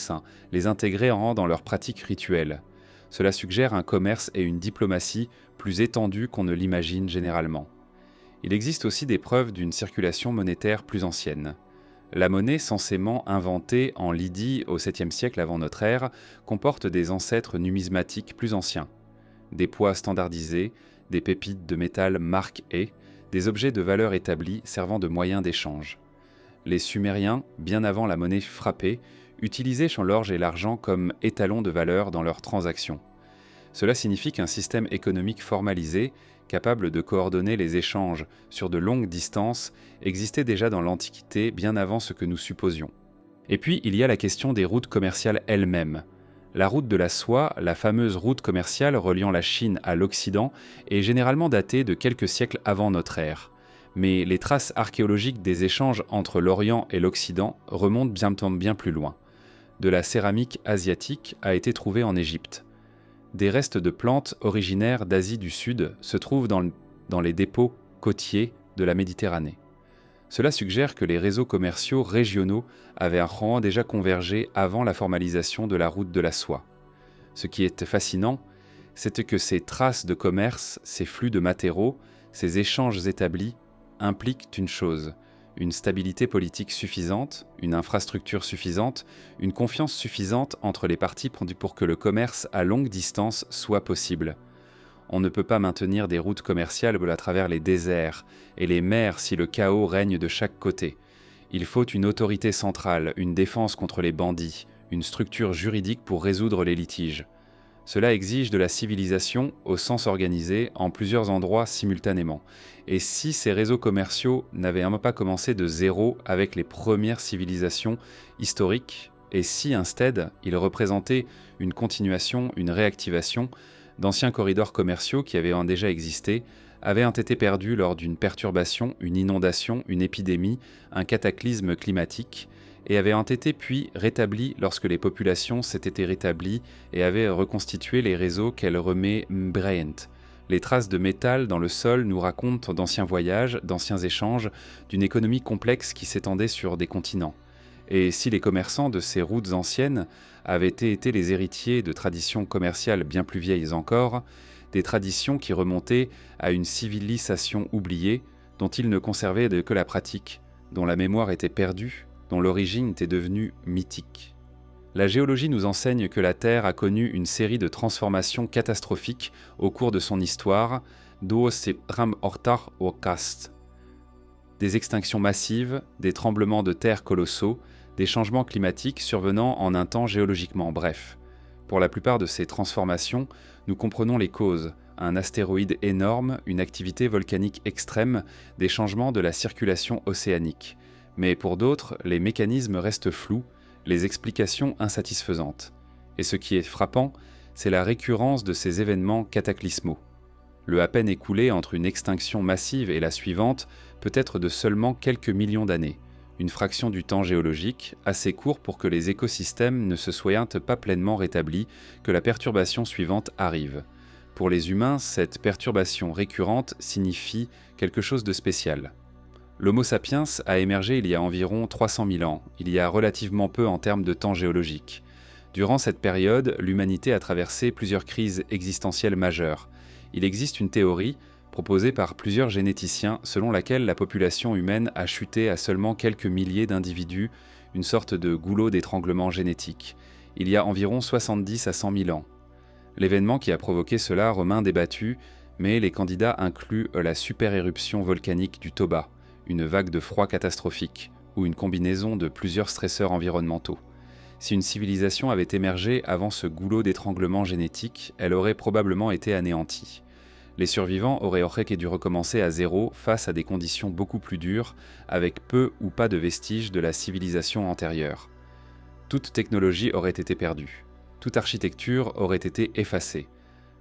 les intégraient dans leurs pratiques rituelles. Cela suggère un commerce et une diplomatie plus étendus qu'on ne l'imagine généralement. Il existe aussi des preuves d'une circulation monétaire plus ancienne. La monnaie, censément inventée en Lydie au 7e siècle avant notre ère, comporte des ancêtres numismatiques plus anciens. Des poids standardisés, des pépites de métal marque et des objets de valeur établis servant de moyen d'échange. Les Sumériens, bien avant la monnaie frappée, utilisaient l'orge et l'argent comme étalons de valeur dans leurs transactions. Cela signifie qu'un système économique formalisé, capable de coordonner les échanges sur de longues distances, existait déjà dans l'Antiquité bien avant ce que nous supposions. Et puis, il y a la question des routes commerciales elles-mêmes. La route de la soie, la fameuse route commerciale reliant la Chine à l'Occident, est généralement datée de quelques siècles avant notre ère. Mais les traces archéologiques des échanges entre l'Orient et l'Occident remontent bien plus loin. De la céramique asiatique a été trouvée en Égypte. Des restes de plantes originaires d'Asie du Sud se trouvent dans les dépôts côtiers de la Méditerranée. Cela suggère que les réseaux commerciaux régionaux avaient déjà convergé avant la formalisation de la route de la soie. Ce qui est fascinant, c'est que ces traces de commerce, ces flux de matériaux, ces échanges établis impliquent une chose: une stabilité politique suffisante, une infrastructure suffisante, une confiance suffisante entre les parties pour que le commerce à longue distance soit possible. On ne peut pas maintenir des routes commerciales à travers les déserts et les mers si le chaos règne de chaque côté. Il faut une autorité centrale, une défense contre les bandits, une structure juridique pour résoudre les litiges. Cela exige de la civilisation au sens organisé en plusieurs endroits simultanément. Et si ces réseaux commerciaux n'avaient même pas commencé de zéro avec les premières civilisations historiques, et si instead ils représentaient une continuation, une réactivation d'anciens corridors commerciaux qui avaient déjà existé, avaient été perdus lors d'une perturbation, une inondation, une épidémie, un cataclysme climatique, et avaient été puis rétablis lorsque les populations s'étaient rétablies et avaient reconstitué les réseaux qu'elles remet Bryant. Les traces de métal dans le sol nous racontent d'anciens voyages, d'anciens échanges, d'une économie complexe qui s'étendait sur des continents. Et si les commerçants de ces routes anciennes avaient été les héritiers de traditions commerciales bien plus vieilles encore, des traditions qui remontaient à une civilisation oubliée, dont ils ne conservaient que la pratique, dont la mémoire était perdue, dont l'origine était devenue mythique. La géologie nous enseigne que la Terre a connu une série de transformations catastrophiques au cours de son histoire, des extinctions massives, des tremblements de terre colossaux, des changements climatiques survenant en un temps géologiquement bref. Pour la plupart de ces transformations, nous comprenons les causes: un astéroïde énorme, une activité volcanique extrême, des changements de la circulation océanique. Mais pour d'autres, les mécanismes restent flous, les explications insatisfaisantes. Et ce qui est frappant, c'est la récurrence de ces événements cataclysmaux. Le à peine écoulé entre une extinction massive et la suivante peut être de seulement quelques millions d'années, une fraction du temps géologique, assez court pour que les écosystèmes ne se soient pas pleinement rétablis, que la perturbation suivante arrive. Pour les humains, cette perturbation récurrente signifie quelque chose de spécial. L'Homo sapiens a émergé il y a environ 300 000 ans, il y a relativement peu en termes de temps géologique. Durant cette période, l'humanité a traversé plusieurs crises existentielles majeures. Il existe une théorie, proposée par plusieurs généticiens, selon laquelle la population humaine a chuté à seulement quelques milliers d'individus, une sorte de goulot d'étranglement génétique, il y a environ 70 à 100 000 ans. L'événement qui a provoqué cela remet débattu, mais les candidats incluent la super-éruption volcanique du Toba, une vague de froid catastrophique, ou une combinaison de plusieurs stresseurs environnementaux. Si une civilisation avait émergé avant ce goulot d'étranglement génétique, elle aurait probablement été anéantie. Les survivants auraient dû recommencer à zéro face à des conditions beaucoup plus dures, avec peu ou pas de vestiges de la civilisation antérieure. Toute technologie aurait été perdue. Toute architecture aurait été effacée.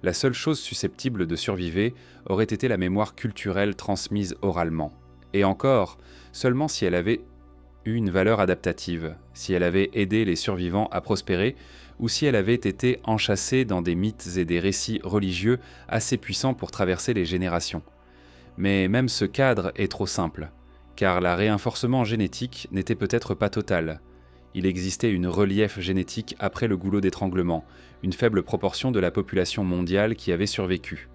La seule chose susceptible de survivre aurait été la mémoire culturelle transmise oralement. Et encore, seulement si elle avait eu une valeur adaptative, si elle avait aidé les survivants à prospérer, ou si elle avait été enchâssée dans des mythes et des récits religieux assez puissants pour traverser les générations. Mais même ce cadre est trop simple, car le réinforcement génétique n'était peut-être pas total. Il existait une relief génétique après le goulot d'étranglement, une faible proportion de la population mondiale qui avait survécu.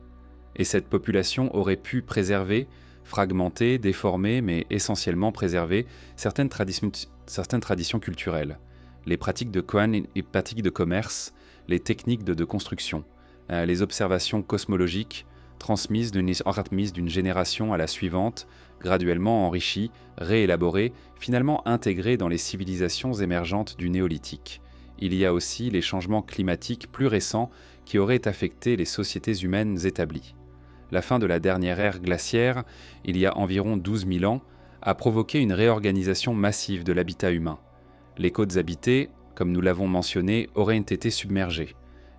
Et cette population aurait pu préserver, fragmenter, déformer, mais essentiellement préserver certaines traditions culturelles, les pratiques de Koan et pratiques de commerce, les techniques de construction, les observations cosmologiques transmises d'une génération à la suivante, graduellement enrichies, réélaborées, finalement intégrées dans les civilisations émergentes du néolithique. Il y a aussi les changements climatiques plus récents qui auraient affecté les sociétés humaines établies. La fin de la dernière ère glaciaire, il y a environ 12 000 ans, a provoqué une réorganisation massive de l'habitat humain. Les côtes habitées, comme nous l'avons mentionné, auraient été submergées.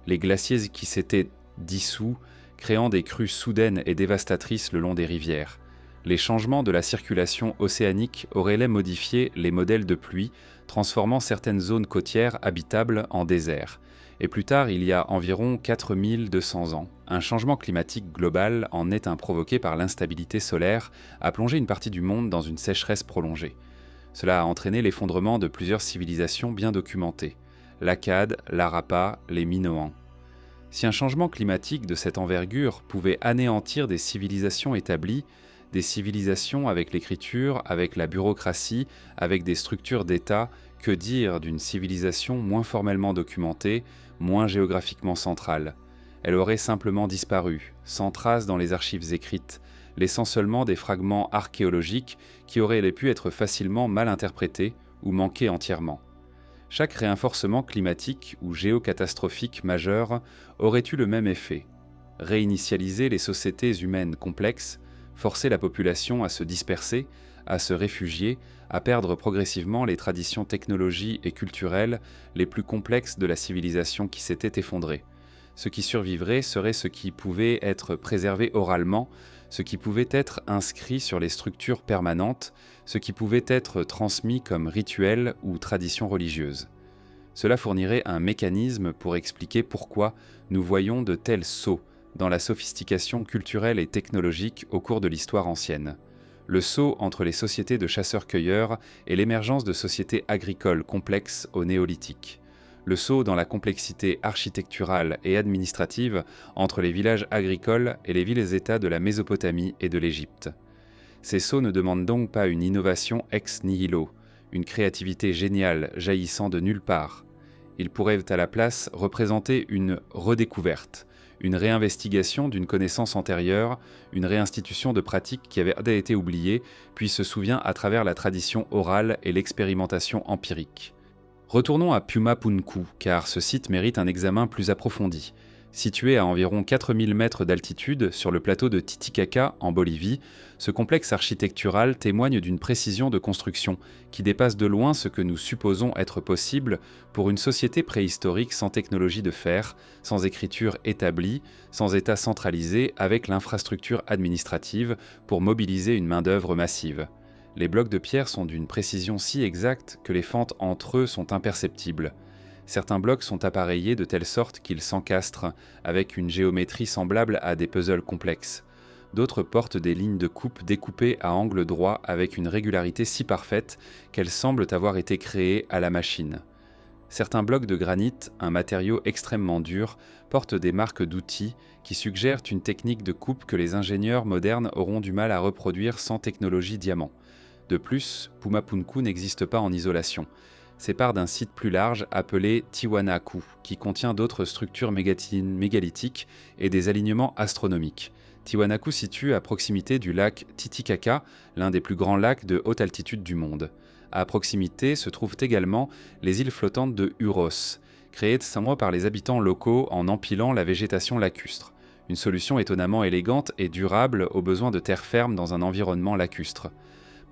Les glaciers qui s'étaient dissous, créant des crues soudaines et dévastatrices le long des rivières. Les changements de la circulation océanique auraient modifié les modèles de pluie, transformant certaines zones côtières habitables en déserts. Et plus tard, il y a environ 4200 ans, un changement climatique global en est un provoqué par l'instabilité solaire a plongé une partie du monde dans une sécheresse prolongée. Cela a entraîné l'effondrement de plusieurs civilisations bien documentées, l'Akkad, l'Harappa, les Minoans. Si un changement climatique de cette envergure pouvait anéantir des civilisations établies, des civilisations avec l'écriture, avec la bureaucratie, avec des structures d'État, que dire d'une civilisation moins formellement documentée, moins géographiquement centrale? Elle aurait simplement disparu, sans trace dans les archives écrites, laissant seulement des fragments archéologiques qui auraient pu être facilement mal interprétés ou manquer entièrement. Chaque réinforcement climatique ou géocatastrophique majeur aurait eu le même effet: réinitialiser les sociétés humaines complexes, forcer la population à se disperser, à se réfugier, à perdre progressivement les traditions technologiques et culturelles les plus complexes de la civilisation qui s'était effondrée. Ce qui survivrait serait ce qui pouvait être préservé oralement, ce qui pouvait être inscrit sur les structures permanentes, ce qui pouvait être transmis comme rituel ou tradition religieuse. Cela fournirait un mécanisme pour expliquer pourquoi nous voyons de tels sauts dans la sophistication culturelle et technologique au cours de l'histoire ancienne. Le saut entre les sociétés de chasseurs-cueilleurs et l'émergence de sociétés agricoles complexes au néolithique. Le saut dans la complexité architecturale et administrative entre les villages agricoles et les villes-États de la Mésopotamie et de l'Égypte. Ces sauts ne demandent donc pas une innovation ex nihilo, une créativité géniale jaillissant de nulle part. Ils pourraient à la place représenter une redécouverte, une réinvestigation d'une connaissance antérieure, une réinstitution de pratiques qui avaient été oubliées, puis se souvient à travers la tradition orale et l'expérimentation empirique. Retournons à Pumapunku, car ce site mérite un examen plus approfondi. Situé à environ 4000 mètres d'altitude sur le plateau de Titicaca, en Bolivie, ce complexe architectural témoigne d'une précision de construction qui dépasse de loin ce que nous supposons être possible pour une société préhistorique sans technologie de fer, sans écriture établie, sans État centralisé, avec l'infrastructure administrative pour mobiliser une main-d'œuvre massive. Les blocs de pierre sont d'une précision si exacte que les fentes entre eux sont imperceptibles. Certains blocs sont appareillés de telle sorte qu'ils s'encastrent, avec une géométrie semblable à des puzzles complexes. D'autres portent des lignes de coupe découpées à angle droit avec une régularité si parfaite qu'elles semblent avoir été créées à la machine. Certains blocs de granit, un matériau extrêmement dur, portent des marques d'outils qui suggèrent une technique de coupe que les ingénieurs modernes auront du mal à reproduire sans technologie diamant. De plus, Pumapunku n'existe pas en isolation. C'est part d'un site plus large appelé Tiwanaku, qui contient d'autres structures mégalithiques et des alignements astronomiques. Tiwanaku situe à proximité du lac Titicaca, l'un des plus grands lacs de haute altitude du monde. À proximité se trouvent également les îles flottantes de Huros, créées par les habitants locaux en empilant la végétation lacustre. Une solution étonnamment élégante et durable aux besoins de terre ferme dans un environnement lacustre.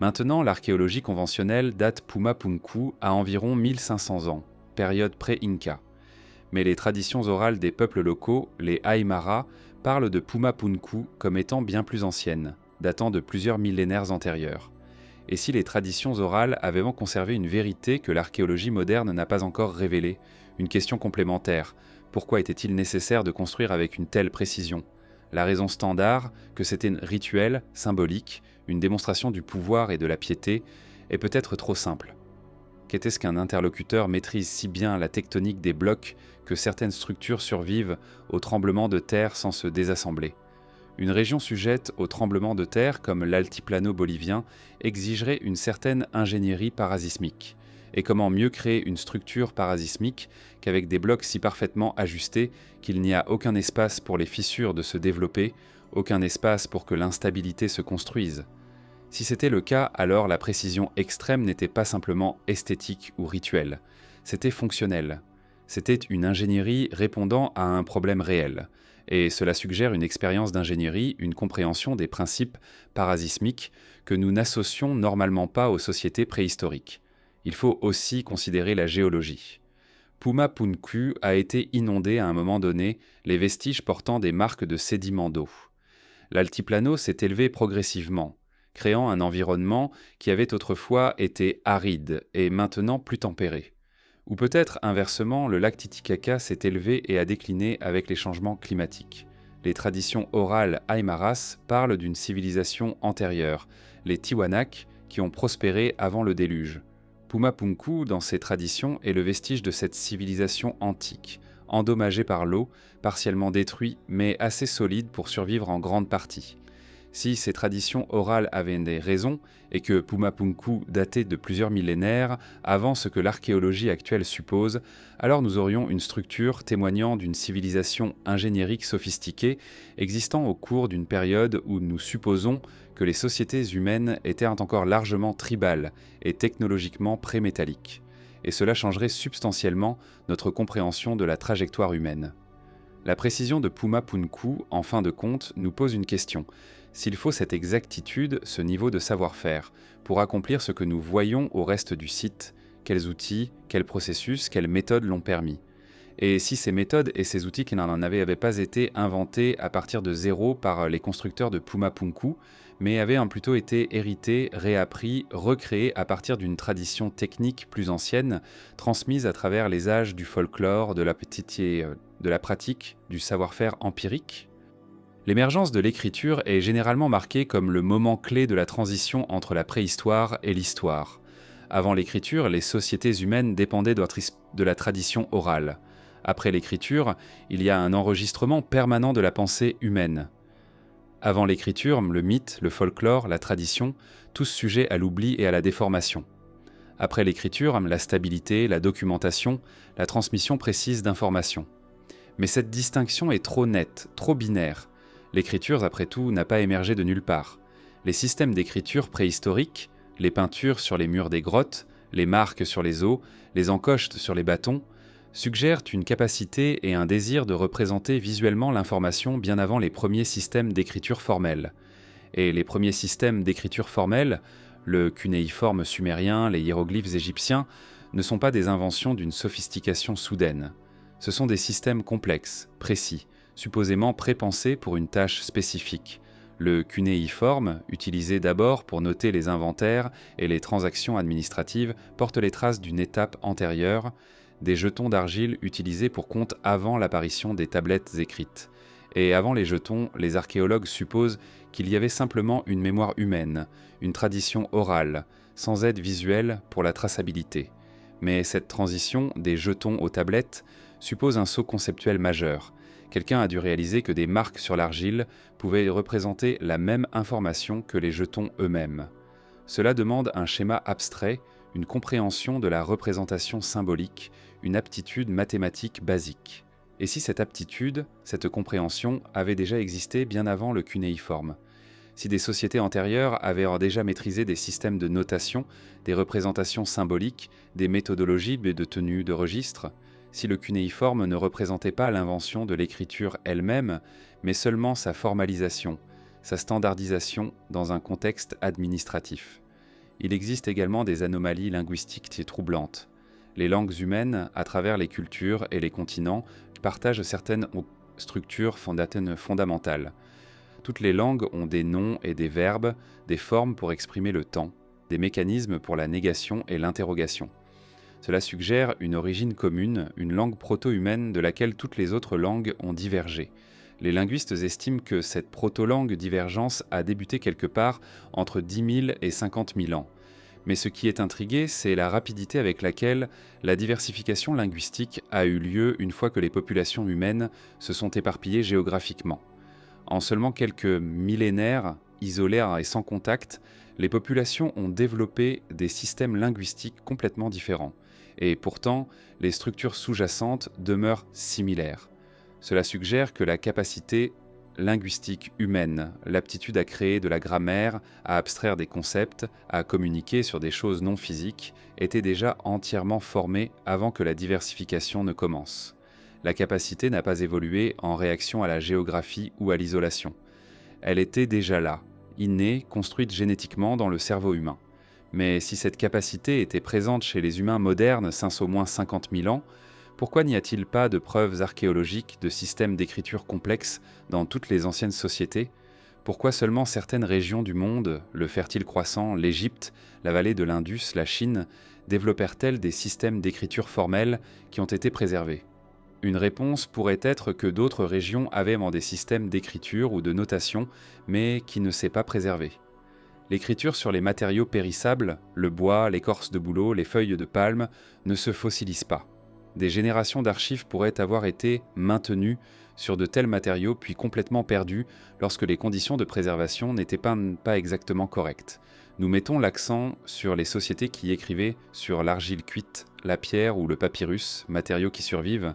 Maintenant, l'archéologie conventionnelle date Pumapunku à environ 1500 ans, période pré-Inca. Mais les traditions orales des peuples locaux, les Aymara, parlent de Pumapunku comme étant bien plus ancienne, datant de plusieurs millénaires antérieurs. Et si les traditions orales avaient conservé une vérité que l'archéologie moderne n'a pas encore révélée, une question complémentaire: pourquoi était-il nécessaire de construire avec une telle précision? La raison standard, que c'était rituel, symbolique, une démonstration du pouvoir et de la piété, est peut-être trop simple. Qu'était-ce qu'un interlocuteur maîtrise si bien la tectonique des blocs que certaines structures survivent aux tremblements de terre sans se désassembler? Une région sujette aux tremblements de terre, comme l'altiplano bolivien, exigerait une certaine ingénierie parasismique. Et comment mieux créer une structure parasismique qu'avec des blocs si parfaitement ajustés qu'il n'y a aucun espace pour les fissures de se développer, aucun espace pour que l'instabilité se construise? Si c'était le cas, alors la précision extrême n'était pas simplement esthétique ou rituelle, c'était fonctionnel. C'était une ingénierie répondant à un problème réel. Et cela suggère une expérience d'ingénierie, une compréhension des principes parasismiques que nous n'associons normalement pas aux sociétés préhistoriques. Il faut aussi considérer la géologie. Pumapunku a été inondé à un moment donné, les vestiges portant des marques de sédiments d'eau. L'altiplano s'est élevé progressivement, créant un environnement qui avait autrefois été aride et maintenant plus tempéré. Ou peut-être, inversement, le lac Titicaca s'est élevé et a décliné avec les changements climatiques. Les traditions orales aymaras parlent d'une civilisation antérieure, les Tiwanaku, qui ont prospéré avant le déluge. Pumapunku, dans ses traditions, est le vestige de cette civilisation antique, endommagée par l'eau, partiellement détruit, mais assez solide pour survivre en grande partie. Si ces traditions orales avaient des raisons, et que Pumapunku datait de plusieurs millénaires avant ce que l'archéologie actuelle suppose, alors nous aurions une structure témoignant d'une civilisation ingéniérique sophistiquée existant au cours d'une période où nous supposons que les sociétés humaines étaient encore largement tribales et technologiquement prémétalliques. Et cela changerait substantiellement notre compréhension de la trajectoire humaine. La précision de Pumapunku, en fin de compte, nous pose une question. S'il faut cette exactitude, ce niveau de savoir-faire, pour accomplir ce que nous voyons au reste du site, quels outils, quels processus, quelles méthodes l'ont permis? Et si ces méthodes et ces outils qui n'en avaient pas été inventés à partir de zéro par les constructeurs de Pumapunku, mais avaient plutôt été hérités, réappris, recréés à partir d'une tradition technique plus ancienne, transmise à travers les âges du folklore, de la pratique, du savoir-faire empirique? L'émergence de l'écriture est généralement marquée comme le moment clé de la transition entre la préhistoire et l'histoire. Avant l'écriture, les sociétés humaines dépendaient de la tradition orale. Après l'écriture, il y a un enregistrement permanent de la pensée humaine. Avant l'écriture, le mythe, le folklore, la tradition, tous sujets à l'oubli et à la déformation. Après l'écriture, la stabilité, la documentation, la transmission précise d'informations. Mais cette distinction est trop nette, trop binaire. L'écriture, après tout, n'a pas émergé de nulle part. Les systèmes d'écriture préhistoriques, les peintures sur les murs des grottes, les marques sur les os, les encoches sur les bâtons, suggèrent une capacité et un désir de représenter visuellement l'information bien avant les premiers systèmes d'écriture formelle. Et les premiers systèmes d'écriture formelle, le cunéiforme sumérien, les hiéroglyphes égyptiens, ne sont pas des inventions d'une sophistication soudaine. Ce sont des systèmes complexes, précis, supposément prépensés pour une tâche spécifique. Le cunéiforme, utilisé d'abord pour noter les inventaires et les transactions administratives, porte les traces d'une étape antérieure, des jetons d'argile utilisés pour compte avant l'apparition des tablettes écrites. Et avant les jetons, les archéologues supposent qu'il y avait simplement une mémoire humaine, une tradition orale, sans aide visuelle pour la traçabilité. Mais cette transition des jetons aux tablettes suppose un saut conceptuel majeur. Quelqu'un a dû réaliser que des marques sur l'argile pouvaient représenter la même information que les jetons eux-mêmes. Cela demande un schéma abstrait, une compréhension de la représentation symbolique, une aptitude mathématique basique. Et si cette aptitude, cette compréhension, avait déjà existé bien avant le cunéiforme? Si des sociétés antérieures avaient déjà maîtrisé des systèmes de notation, des représentations symboliques, des méthodologies de tenue de registre, si le cunéiforme ne représentait pas l'invention de l'écriture elle-même, mais seulement sa formalisation, sa standardisation dans un contexte administratif. Il existe également des anomalies linguistiques troublantes. Les langues humaines, à travers les cultures et les continents, partagent certaines structures fondamentales. Toutes les langues ont des noms et des verbes, des formes pour exprimer le temps, des mécanismes pour la négation et l'interrogation. Cela suggère une origine commune, une langue proto-humaine de laquelle toutes les autres langues ont divergé. Les linguistes estiment que cette proto-langue divergence a débuté quelque part entre 10 000 et 50 000 ans. Mais ce qui est intrigué, c'est la rapidité avec laquelle la diversification linguistique a eu lieu une fois que les populations humaines se sont éparpillées géographiquement. En seulement quelques millénaires, isolés et sans contact, les populations ont développé des systèmes linguistiques complètement différents. Et pourtant, les structures sous-jacentes demeurent similaires. Cela suggère que la capacité linguistique humaine, l'aptitude à créer de la grammaire, à abstraire des concepts, à communiquer sur des choses non physiques, était déjà entièrement formée avant que la diversification ne commence. La capacité n'a pas évolué en réaction à la géographie ou à l'isolation. Elle était déjà là, innée, construite génétiquement dans le cerveau humain. Mais si cette capacité était présente chez les humains modernes since au moins 50 000 ans, pourquoi n'y a-t-il pas de preuves archéologiques de systèmes d'écriture complexes dans toutes les anciennes sociétés? Pourquoi seulement certaines régions du monde, le fertile croissant, l'Égypte, la vallée de l'Indus, la Chine, développèrent-elles des systèmes d'écriture formelle qui ont été préservés? Une réponse pourrait être que d'autres régions avaient des systèmes d'écriture ou de notation, mais qui ne s'est pas préservé. L'écriture sur les matériaux périssables, le bois, l'écorce de bouleau, les feuilles de palme, ne se fossilise pas. Des générations d'archives pourraient avoir été maintenues sur de tels matériaux puis complètement perdues lorsque les conditions de préservation n'étaient pas exactement correctes. Nous mettons l'accent sur les sociétés qui écrivaient sur l'argile cuite, la pierre ou le papyrus, matériaux qui survivent,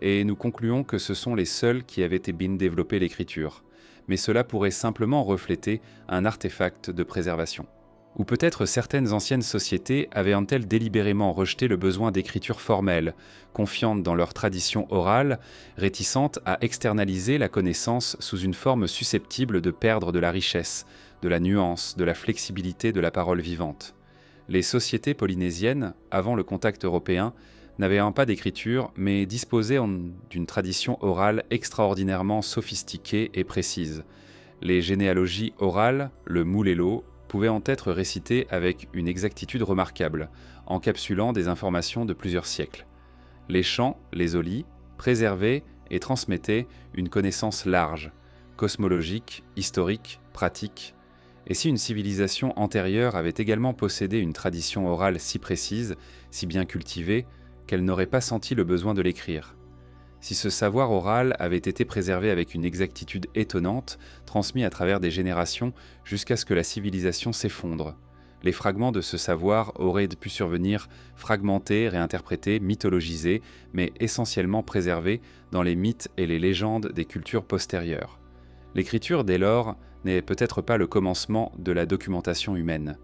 et nous concluons que ce sont les seuls qui avaient bien développé l'écriture. Mais cela pourrait simplement refléter un artefact de préservation. Ou peut-être certaines anciennes sociétés avaient-elles délibérément rejeté le besoin d'écriture formelle, confiantes dans leur tradition orale, réticentes à externaliser la connaissance sous une forme susceptible de perdre de la richesse, de la nuance, de la flexibilité de la parole vivante. Les sociétés polynésiennes, avant le contact européen, n'avaient pas d'écriture, mais disposaient d'une tradition orale extraordinairement sophistiquée et précise. Les généalogies orales, le moulello, pouvaient être récitées avec une exactitude remarquable, encapsulant des informations de plusieurs siècles. Les chants, les olis, préservaient et transmettaient une connaissance large, cosmologique, historique, pratique. Et si une civilisation antérieure avait également possédé une tradition orale si précise, si bien cultivée, qu'elle n'aurait pas senti le besoin de l'écrire. Si ce savoir oral avait été préservé avec une exactitude étonnante, transmis à travers des générations jusqu'à ce que la civilisation s'effondre, les fragments de ce savoir auraient pu survenir fragmentés, réinterprétés, mythologisés, mais essentiellement préservés dans les mythes et les légendes des cultures postérieures. L'écriture, dès lors, n'est peut-être pas le commencement de la documentation humaine.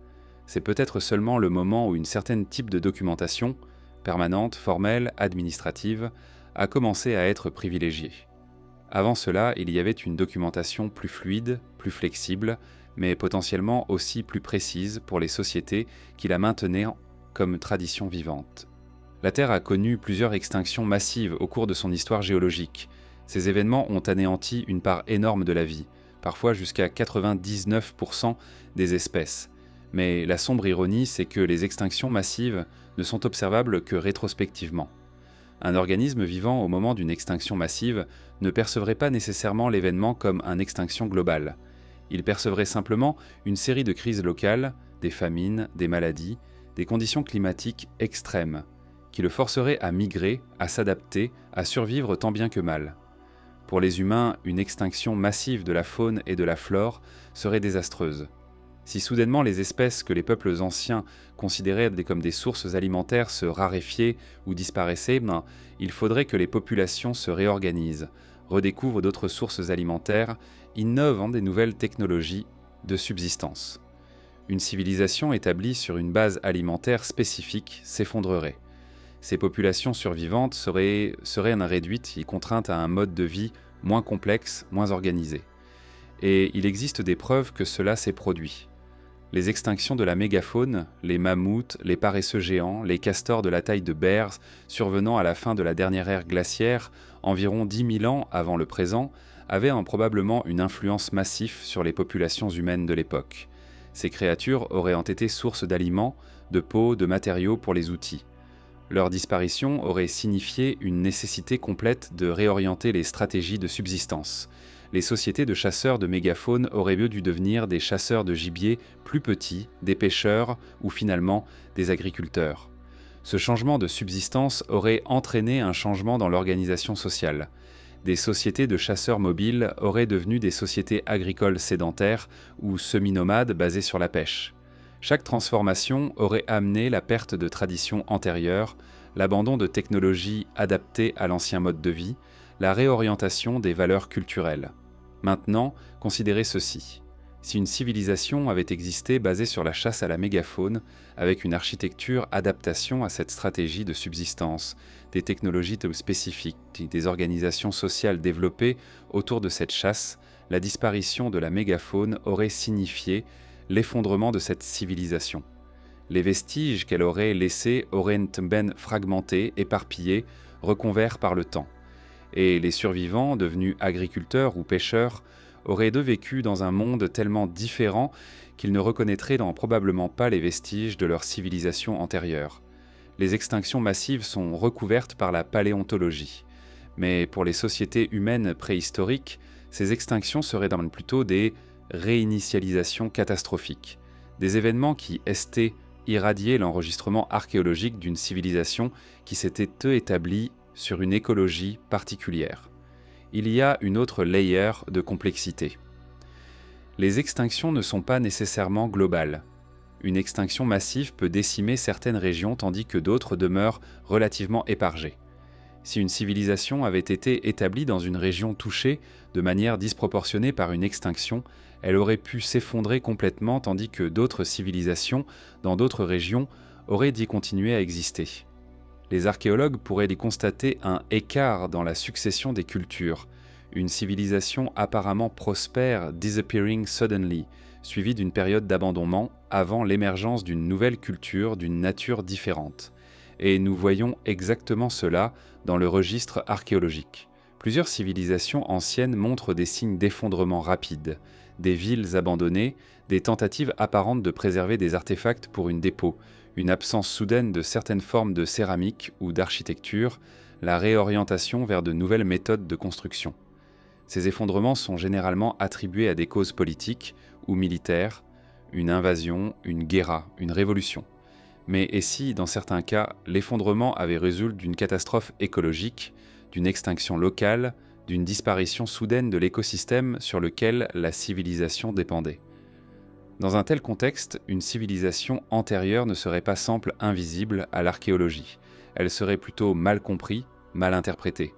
C'est peut-être seulement le moment où une certaine type de documentation, permanente, formelle, administrative, a commencé à être privilégiée. Avant cela, il y avait une documentation plus fluide, plus flexible, mais potentiellement aussi plus précise pour les sociétés qui la maintenaient comme tradition vivante. La Terre a connu plusieurs extinctions massives au cours de son histoire géologique. Ces événements ont anéanti une part énorme de la vie, parfois jusqu'à 99% des espèces. Mais la sombre ironie, c'est que les extinctions massives ne sont observables que rétrospectivement. Un organisme vivant au moment d'une extinction massive ne percevrait pas nécessairement l'événement comme une extinction globale. Il percevrait simplement une série de crises locales, des famines, des maladies, des conditions climatiques extrêmes, qui le forceraient à migrer, à s'adapter, à survivre tant bien que mal. Pour les humains, une extinction massive de la faune et de la flore serait désastreuse. Si soudainement les espèces que les peuples anciens considéraient comme des sources alimentaires se raréfiaient ou disparaissaient, il faudrait que les populations se réorganisent, redécouvrent d'autres sources alimentaires, innovent des nouvelles technologies de subsistance. Une civilisation établie sur une base alimentaire spécifique s'effondrerait. Ces populations survivantes seraient réduites et contraintes à un mode de vie moins complexe, moins organisé. Et il existe des preuves que cela s'est produit. Les extinctions de la mégafaune, les mammouths, les paresseux géants, les castors de la taille de Bears, survenant à la fin de la dernière ère glaciaire, environ 10 000 ans avant le présent, avaient probablement une influence massive sur les populations humaines de l'époque. Ces créatures auraient été source d'aliments, de peau, de matériaux pour les outils. Leur disparition aurait signifié une nécessité complète de réorienter les stratégies de subsistance. Les sociétés de chasseurs de mégafaune auraient mieux dû devenir des chasseurs de gibier plus petits, des pêcheurs ou finalement des agriculteurs. Ce changement de subsistance aurait entraîné un changement dans l'organisation sociale. Des sociétés de chasseurs mobiles auraient devenu des sociétés agricoles sédentaires ou semi-nomades basées sur la pêche. Chaque transformation aurait amené la perte de traditions antérieures, l'abandon de technologies adaptées à l'ancien mode de vie, la réorientation des valeurs culturelles. Maintenant, considérez ceci. Si une civilisation avait existé basée sur la chasse à la mégafaune, avec une architecture adaptation à cette stratégie de subsistance, des technologies spécifiques, des organisations sociales développées autour de cette chasse, la disparition de la mégafaune aurait signifié l'effondrement de cette civilisation. Les vestiges qu'elle aurait laissés auraient fragmentés, éparpillés, recouverts par le temps. Et les survivants, devenus agriculteurs ou pêcheurs, auraient d'eux vécu dans un monde tellement différent qu'ils ne reconnaîtraient probablement pas les vestiges de leur civilisation antérieure. Les extinctions massives sont recouvertes par la paléontologie. Mais pour les sociétés humaines préhistoriques, ces extinctions seraient plutôt des réinitialisations catastrophiques, des événements qui estaient irradier l'enregistrement archéologique d'une civilisation qui s'était établie sur une écologie particulière. Il y a une autre layer de complexité. Les extinctions ne sont pas nécessairement globales. Une extinction massive peut décimer certaines régions tandis que d'autres demeurent relativement épargées. Si une civilisation avait été établie dans une région touchée de manière disproportionnée par une extinction, elle aurait pu s'effondrer complètement tandis que d'autres civilisations, dans d'autres régions, auraient d'y continuer à exister. Les archéologues pourraient y constater un écart dans la succession des cultures, une civilisation apparemment prospère disappearing suddenly, suivie d'une période d'abandonnement avant l'émergence d'une nouvelle culture d'une nature différente. Et nous voyons exactement cela dans le registre archéologique. Plusieurs civilisations anciennes montrent des signes d'effondrement rapide, des villes abandonnées, des tentatives apparentes de préserver des artefacts pour une dépôt, une absence soudaine de certaines formes de céramique ou d'architecture, la réorientation vers de nouvelles méthodes de construction. Ces effondrements sont généralement attribués à des causes politiques ou militaires, une invasion, une guerra, une révolution. Mais et si, dans certains cas, l'effondrement avait résulté d'une catastrophe écologique, d'une extinction locale, d'une disparition soudaine de l'écosystème sur lequel la civilisation dépendait. Dans un tel contexte, une civilisation antérieure ne serait pas simple invisible à l'archéologie. Elle serait plutôt mal comprise, mal interprétée.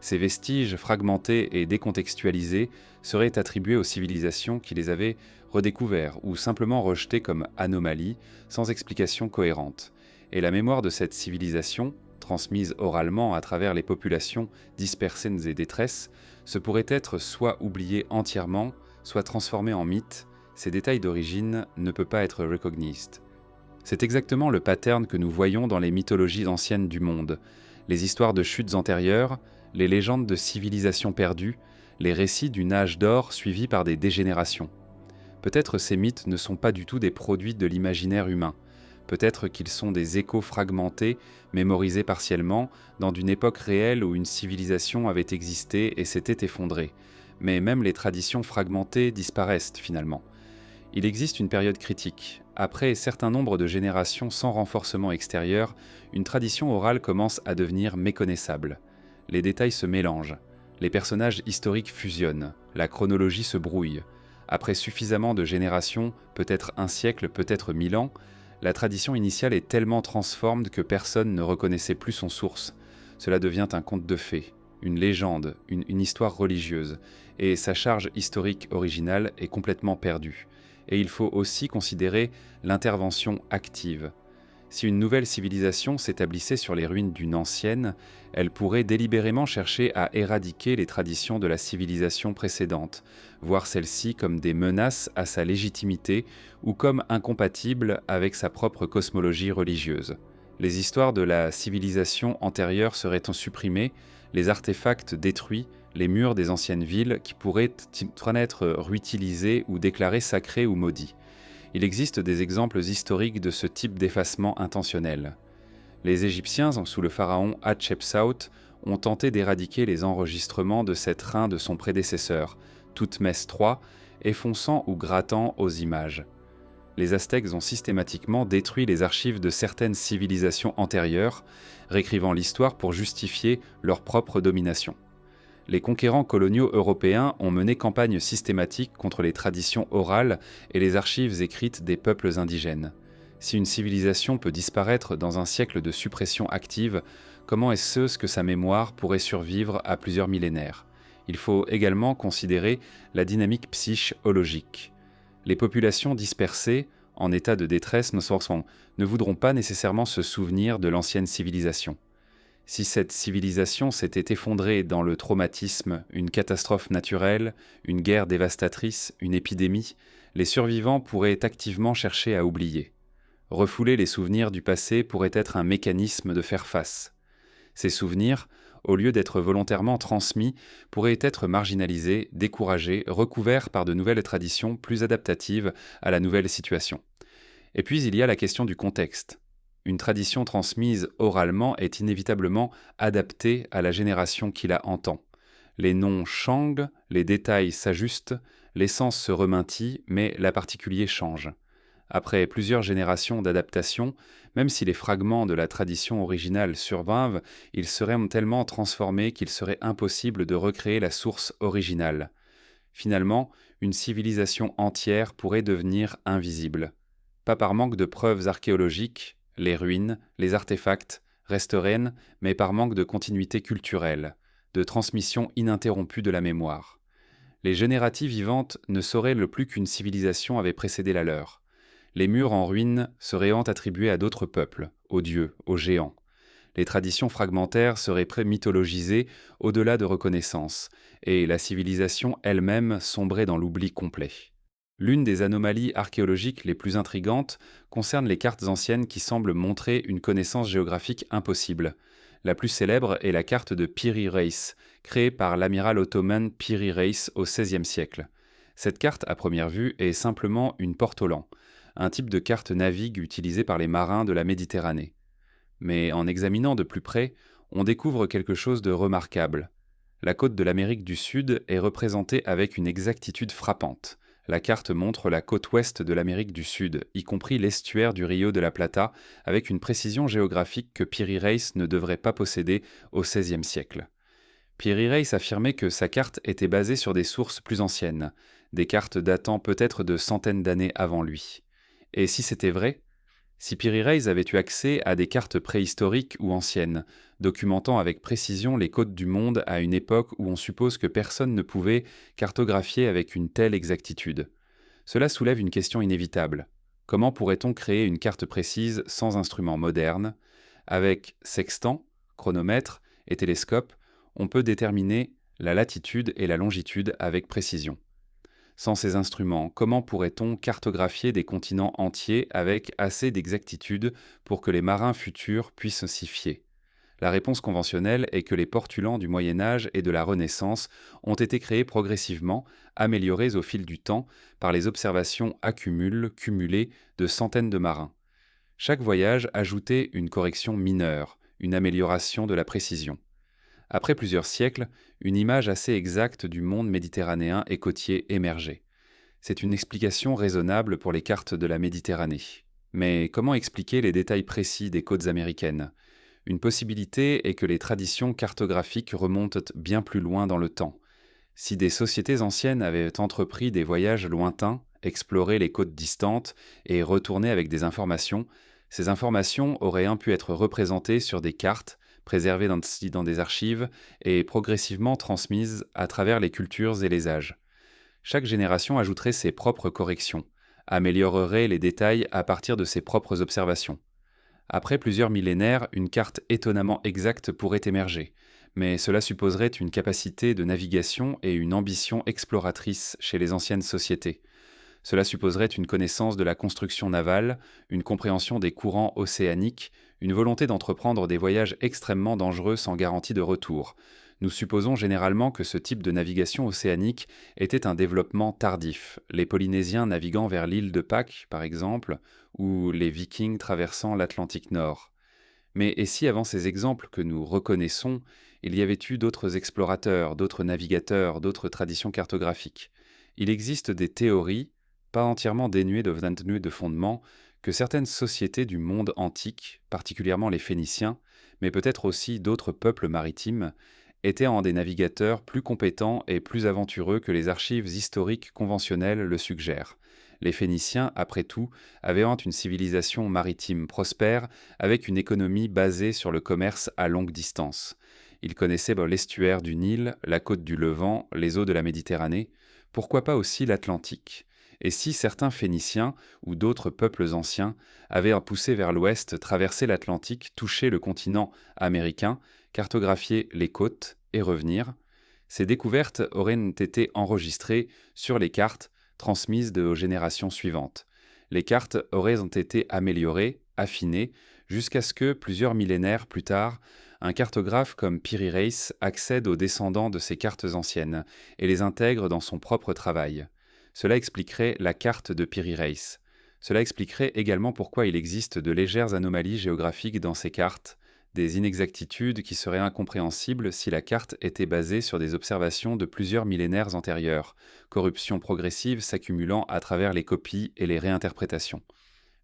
Ces vestiges fragmentés et décontextualisés seraient attribués aux civilisations qui les avaient redécouverts ou simplement rejetés comme anomalies, sans explication cohérente. Et la mémoire de cette civilisation, transmise oralement à travers les populations dispersées et détresses, se pourrait être soit oubliée entièrement, soit transformée en mythe. Ces détails d'origine ne peuvent pas être recognized. C'est exactement le pattern que nous voyons dans les mythologies anciennes du monde. Les histoires de chutes antérieures, les légendes de civilisations perdues, les récits d'une âge d'or suivis par des dégénérations. Peut-être ces mythes ne sont pas du tout des produits de l'imaginaire humain. Peut-être qu'ils sont des échos fragmentés, mémorisés partiellement, dans une époque réelle où une civilisation avait existé et s'était effondrée. Mais même les traditions fragmentées disparaissent finalement. Il existe une période critique. Après un certain nombre de générations sans renforcement extérieur, une tradition orale commence à devenir méconnaissable. Les détails se mélangent. Les personnages historiques fusionnent. La chronologie se brouille. Après suffisamment de générations, peut-être un siècle, peut-être 1000 ans, la tradition initiale est tellement transforme que personne ne reconnaissait plus son source. Cela devient un conte de fées, une légende, une histoire religieuse, et sa charge historique originale est complètement perdue. Et il faut aussi considérer l'intervention active. Si une nouvelle civilisation s'établissait sur les ruines d'une ancienne, elle pourrait délibérément chercher à éradiquer les traditions de la civilisation précédente, voir celles-ci comme des menaces à sa légitimité ou comme incompatibles avec sa propre cosmologie religieuse. Les histoires de la civilisation antérieure seraient supprimées, les artefacts détruits, les murs des anciennes villes qui pourraient être réutilisés ou déclarés sacrés ou maudits. Il existe des exemples historiques de ce type d'effacement intentionnel. Les Égyptiens, sous le pharaon Hatshepsut, ont tenté d'éradiquer les enregistrements de cette reine de son prédécesseur, Thoutmès III, effonçant ou grattant aux images. Les Aztèques ont systématiquement détruit les archives de certaines civilisations antérieures, réécrivant l'histoire pour justifier leur propre domination. Les conquérants coloniaux européens ont mené campagne systématique contre les traditions orales et les archives écrites des peuples indigènes. Si une civilisation peut disparaître dans un siècle de suppression active, comment est-ce que sa mémoire pourrait survivre à plusieurs millénaires ? Il faut également considérer la dynamique psychologique. Les populations dispersées, en état de détresse, ne voudront pas nécessairement se souvenir de l'ancienne civilisation. Si cette civilisation s'était effondrée dans le traumatisme, une catastrophe naturelle, une guerre dévastatrice, une épidémie, les survivants pourraient activement chercher à oublier. Refouler les souvenirs du passé pourrait être un mécanisme de faire face. Ces souvenirs, au lieu d'être volontairement transmis, pourraient être marginalisés, découragés, recouverts par de nouvelles traditions plus adaptatives à la nouvelle situation. Et puis il y a la question du contexte. Une tradition transmise oralement est inévitablement adaptée à la génération qui la entend. Les noms changent, les détails s'ajustent, l'essence se remaintient, mais la particulier change. Après plusieurs générations d'adaptation, même si les fragments de la tradition originale survivent, ils seraient tellement transformés qu'il serait impossible de recréer la source originale. Finalement, une civilisation entière pourrait devenir invisible. Pas par manque de preuves archéologiques, les ruines, les artefacts resteraient, mais par manque de continuité culturelle, de transmission ininterrompue de la mémoire. Les génératies vivantes ne sauraient le plus qu'une civilisation avait précédé la leur. Les murs en ruine seraient attribués à d'autres peuples, aux dieux, aux géants. Les traditions fragmentaires seraient mythologisées au-delà de reconnaissance, et la civilisation elle-même sombrait dans l'oubli complet. L'une des anomalies archéologiques les plus intrigantes concerne les cartes anciennes qui semblent montrer une connaissance géographique impossible. La plus célèbre est la carte de Piri Reis, créée par l'amiral ottoman Piri Reis au XVIe siècle. Cette carte, à première vue, est simplement une portolan, un type de carte navigue utilisée par les marins de la Méditerranée. Mais en examinant de plus près, on découvre quelque chose de remarquable. La côte de l'Amérique du Sud est représentée avec une exactitude frappante. La carte montre la côte ouest de l'Amérique du Sud, y compris l'estuaire du Rio de la Plata, avec une précision géographique que Piri Reis ne devrait pas posséder au XVIe siècle. Piri Reis affirmait que sa carte était basée sur des sources plus anciennes, des cartes datant peut-être de centaines d'années avant lui. Et si c'était vrai, si Piri Reis avait eu accès à des cartes préhistoriques ou anciennes, documentant avec précision les côtes du monde à une époque où on suppose que personne ne pouvait cartographier avec une telle exactitude, cela soulève une question inévitable. Comment pourrait-on créer une carte précise sans instruments modernes? Avec sextant, chronomètre et télescope, on peut déterminer la latitude et la longitude avec précision. Sans ces instruments, comment pourrait-on cartographier des continents entiers avec assez d'exactitude pour que les marins futurs puissent s'y fier? La réponse conventionnelle est que les portulans du Moyen Âge et de la Renaissance ont été créés progressivement, améliorés au fil du temps par les observations cumulées de centaines de marins. Chaque voyage ajoutait une correction mineure, une amélioration de la précision. Après plusieurs siècles, une image assez exacte du monde méditerranéen et côtier émergeait. C'est une explication raisonnable pour les cartes de la Méditerranée. Mais comment expliquer les détails précis des côtes américaines? Une possibilité est que les traditions cartographiques remontent bien plus loin dans le temps. Si des sociétés anciennes avaient entrepris des voyages lointains, exploré les côtes distantes et retourné avec des informations, ces informations auraient pu être représentées sur des cartes, préservées dans des archives et progressivement transmises à travers les cultures et les âges. Chaque génération ajouterait ses propres corrections, améliorerait les détails à partir de ses propres observations. Après plusieurs millénaires, une carte étonnamment exacte pourrait émerger, mais cela supposerait une capacité de navigation et une ambition exploratrice chez les anciennes sociétés. Cela supposerait une connaissance de la construction navale, une compréhension des courants océaniques, une volonté d'entreprendre des voyages extrêmement dangereux sans garantie de retour. Nous supposons généralement que ce type de navigation océanique était un développement tardif, les Polynésiens naviguant vers l'île de Pâques, par exemple, ou les Vikings traversant l'Atlantique Nord. Mais et si avant ces exemples que nous reconnaissons, il y avait eu d'autres explorateurs, d'autres navigateurs, d'autres traditions cartographiques? Il existe des théories, pas entièrement dénuées de fondement, que certaines sociétés du monde antique, particulièrement les Phéniciens, mais peut-être aussi d'autres peuples maritimes, étaient en des navigateurs plus compétents et plus aventureux que les archives historiques conventionnelles le suggèrent. Les Phéniciens, après tout, avaient une civilisation maritime prospère avec une économie basée sur le commerce à longue distance. Ils connaissaient l'estuaire du Nil, la côte du Levant, les eaux de la Méditerranée, pourquoi pas aussi l'Atlantique? Et si certains Phéniciens ou d'autres peuples anciens avaient poussé vers l'ouest, traversé l'Atlantique, touché le continent américain, cartographié les côtes et revenir, ces découvertes auraient été enregistrées sur les cartes transmises aux générations suivantes. Les cartes auraient été améliorées, affinées, jusqu'à ce que, plusieurs millénaires plus tard, Un cartographe comme Piri Reis accède aux descendants de ces cartes anciennes et les intègre dans son propre travail. Cela expliquerait la carte de Piri Reis. Cela expliquerait également pourquoi il existe de légères anomalies géographiques dans ces cartes, des inexactitudes qui seraient incompréhensibles si la carte était basée sur des observations de plusieurs millénaires antérieures, corruption progressive s'accumulant à travers les copies et les réinterprétations.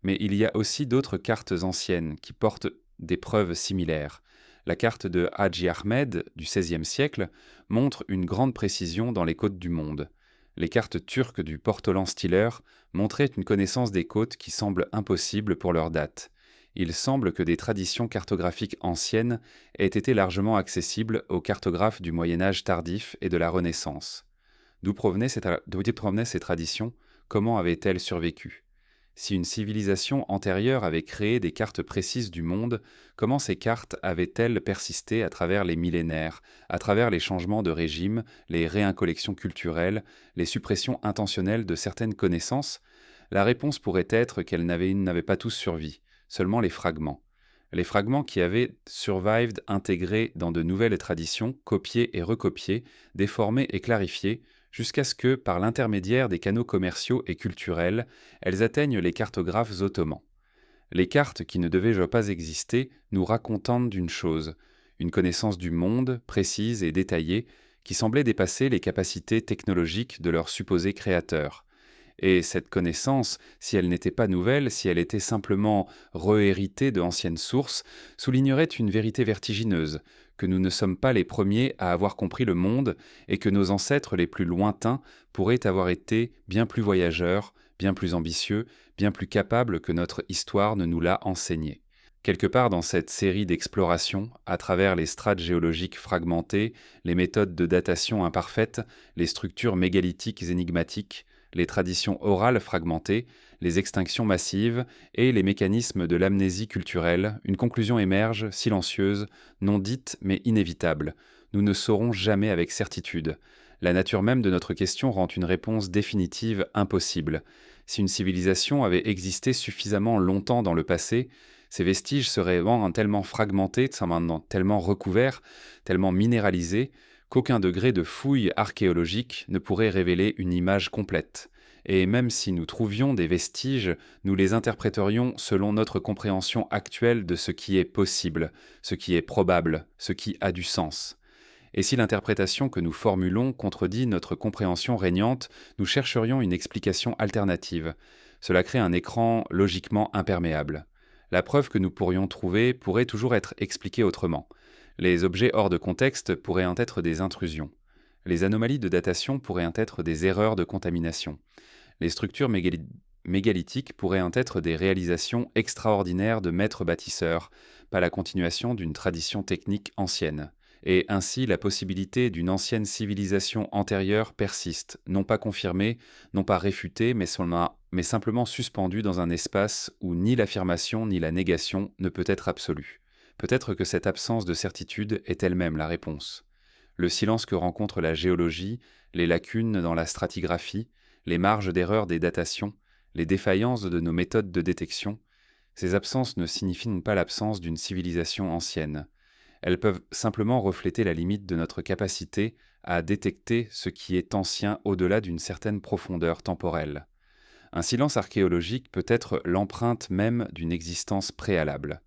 Mais il y a aussi d'autres cartes anciennes qui portent des preuves similaires. La carte de Hadji Ahmed du XVIe siècle montre une grande précision dans les côtes du monde. Les cartes turques du Portolan Stiller montraient une connaissance des côtes qui semble impossible pour leur date. Il semble que des traditions cartographiques anciennes aient été largement accessibles aux cartographes du Moyen Âge tardif et de la Renaissance. D'où provenaient ces traditions? Comment avaient-elles survécu? Si une civilisation antérieure avait créé des cartes précises du monde, comment ces cartes avaient-elles persisté à travers les millénaires, à travers les changements de régime, les réincollections culturelles, les suppressions intentionnelles de certaines connaissances? La réponse pourrait être qu'elles n'avaient pas tous survécu, seulement les fragments. Les fragments qui avaient survived intégrés dans de nouvelles traditions, copiés et recopiés, déformés et clarifiés, jusqu'à ce que, par l'intermédiaire des canaux commerciaux et culturels, elles atteignent les cartographes ottomans. Les cartes qui ne devaient pas exister nous racontant d'une chose, une connaissance du monde, précise et détaillée, qui semblait dépasser les capacités technologiques de leurs supposés créateurs. Et cette connaissance, si elle n'était pas nouvelle, si elle était simplement rehéritée de anciennes sources, soulignerait une vérité vertigineuse, que nous ne sommes pas les premiers à avoir compris le monde et que nos ancêtres les plus lointains pourraient avoir été bien plus voyageurs, bien plus ambitieux, bien plus capables que notre histoire ne nous l'a enseigné. Quelque part dans cette série d'explorations, à travers les strates géologiques fragmentées, les méthodes de datation imparfaites, les structures mégalithiques énigmatiques, les traditions orales fragmentées, les extinctions massives et les mécanismes de l'amnésie culturelle, une conclusion émerge, silencieuse, non dite mais inévitable. Nous ne saurons jamais avec certitude. La nature même de notre question rend une réponse définitive impossible. Si une civilisation avait existé suffisamment longtemps dans le passé, ces vestiges seraient tellement fragmentés, tellement recouverts, tellement minéralisés, qu'aucun degré de fouille archéologique ne pourrait révéler une image complète. Et même si nous trouvions des vestiges, nous les interpréterions selon notre compréhension actuelle de ce qui est possible, ce qui est probable, ce qui a du sens. Et si l'interprétation que nous formulons contredit notre compréhension régnante, nous chercherions une explication alternative. Cela crée un écran logiquement imperméable. La preuve que nous pourrions trouver pourrait toujours être expliquée autrement. Les objets hors de contexte pourraient en être des intrusions. Les anomalies de datation pourraient en être des erreurs de contamination. Les structures mégalithiques pourraient en être des réalisations extraordinaires de maîtres bâtisseurs, pas la continuation d'une tradition technique ancienne. Et ainsi la possibilité d'une ancienne civilisation antérieure persiste, non pas confirmée, non pas réfutée, mais simplement suspendue dans un espace où ni l'affirmation ni la négation ne peut être absolue. Peut-être que cette absence de certitude est elle-même la réponse. Le silence que rencontre la géologie, les lacunes dans la stratigraphie, les marges d'erreur des datations, les défaillances de nos méthodes de détection, ces absences ne signifient pas l'absence d'une civilisation ancienne. Elles peuvent simplement refléter la limite de notre capacité à détecter ce qui est ancien au-delà d'une certaine profondeur temporelle. Un silence archéologique peut être l'empreinte même d'une existence préalable.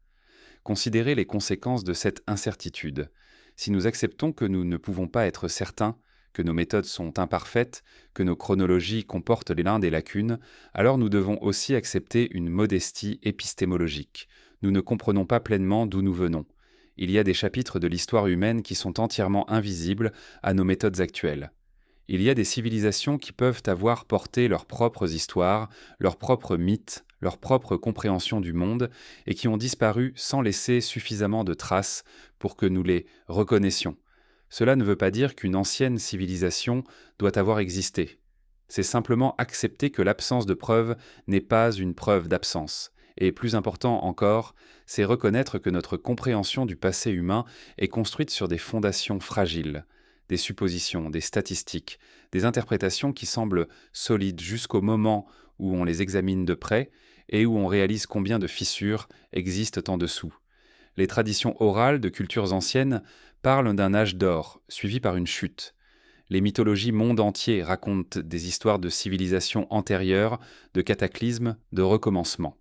Considérez les conséquences de cette incertitude. Si nous acceptons que nous ne pouvons pas être certains, que nos méthodes sont imparfaites, que nos chronologies comportent l'un des lacunes, alors nous devons aussi accepter une modestie épistémologique. Nous ne comprenons pas pleinement d'où nous venons. Il y a des chapitres de l'histoire humaine qui sont entièrement invisibles à nos méthodes actuelles. Il y a des civilisations qui peuvent avoir porté leurs propres histoires, leurs propres mythes, leur propre compréhension du monde, et qui ont disparu sans laisser suffisamment de traces pour que nous les reconnaissions. Cela ne veut pas dire qu'une ancienne civilisation doit avoir existé. C'est simplement accepter que l'absence de preuve n'est pas une preuve d'absence. Et plus important encore, c'est reconnaître que notre compréhension du passé humain est construite sur des fondations fragiles, des suppositions, des statistiques, des interprétations qui semblent solides jusqu'au moment où on les examine de près et où on réalise combien de fissures existent en dessous. Les traditions orales de cultures anciennes parlent d'un âge d'or, suivi par une chute. Les mythologies monde entier racontent des histoires de civilisations antérieures, de cataclysmes, de recommencements.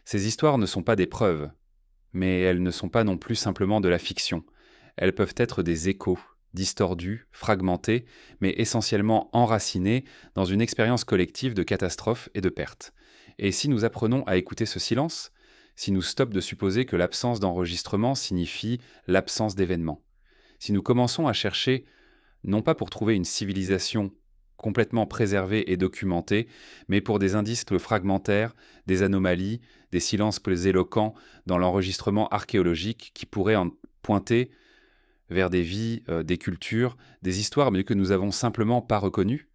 Ces histoires ne sont pas des preuves, mais elles ne sont pas non plus simplement de la fiction. Elles peuvent être des échos, distordus, fragmentés, mais essentiellement enracinés dans une expérience collective de catastrophes et de pertes. Et si nous apprenons à écouter ce silence, si nous stoppons de supposer que l'absence d'enregistrement signifie l'absence d'événements, si nous commençons à chercher, non pas pour trouver une civilisation complètement préservée et documentée, mais pour des indices fragmentaires, des anomalies, des silences plus éloquents dans l'enregistrement archéologique qui pourraient en pointer vers des vies, des cultures, des histoires mais que nous n'avons simplement pas reconnues.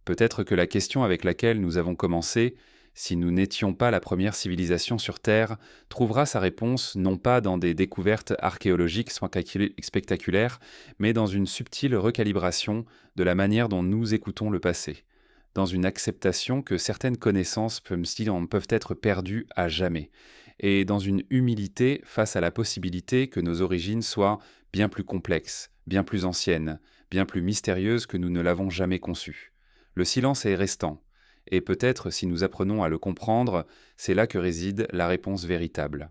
Peut-être que la question avec laquelle nous avons commencé, si nous n'étions pas la première civilisation sur Terre, trouvera sa réponse non pas dans des découvertes archéologiques spectaculaires, mais dans une subtile recalibration de la manière dont nous écoutons le passé, dans une acceptation que certaines connaissances peuvent être perdues à jamais, et dans une humilité face à la possibilité que nos origines soient bien plus complexes, bien plus anciennes, bien plus mystérieuses que nous ne l'avons jamais conçues. Le silence est restant, et peut-être si nous apprenons à le comprendre, c'est là que réside la réponse véritable.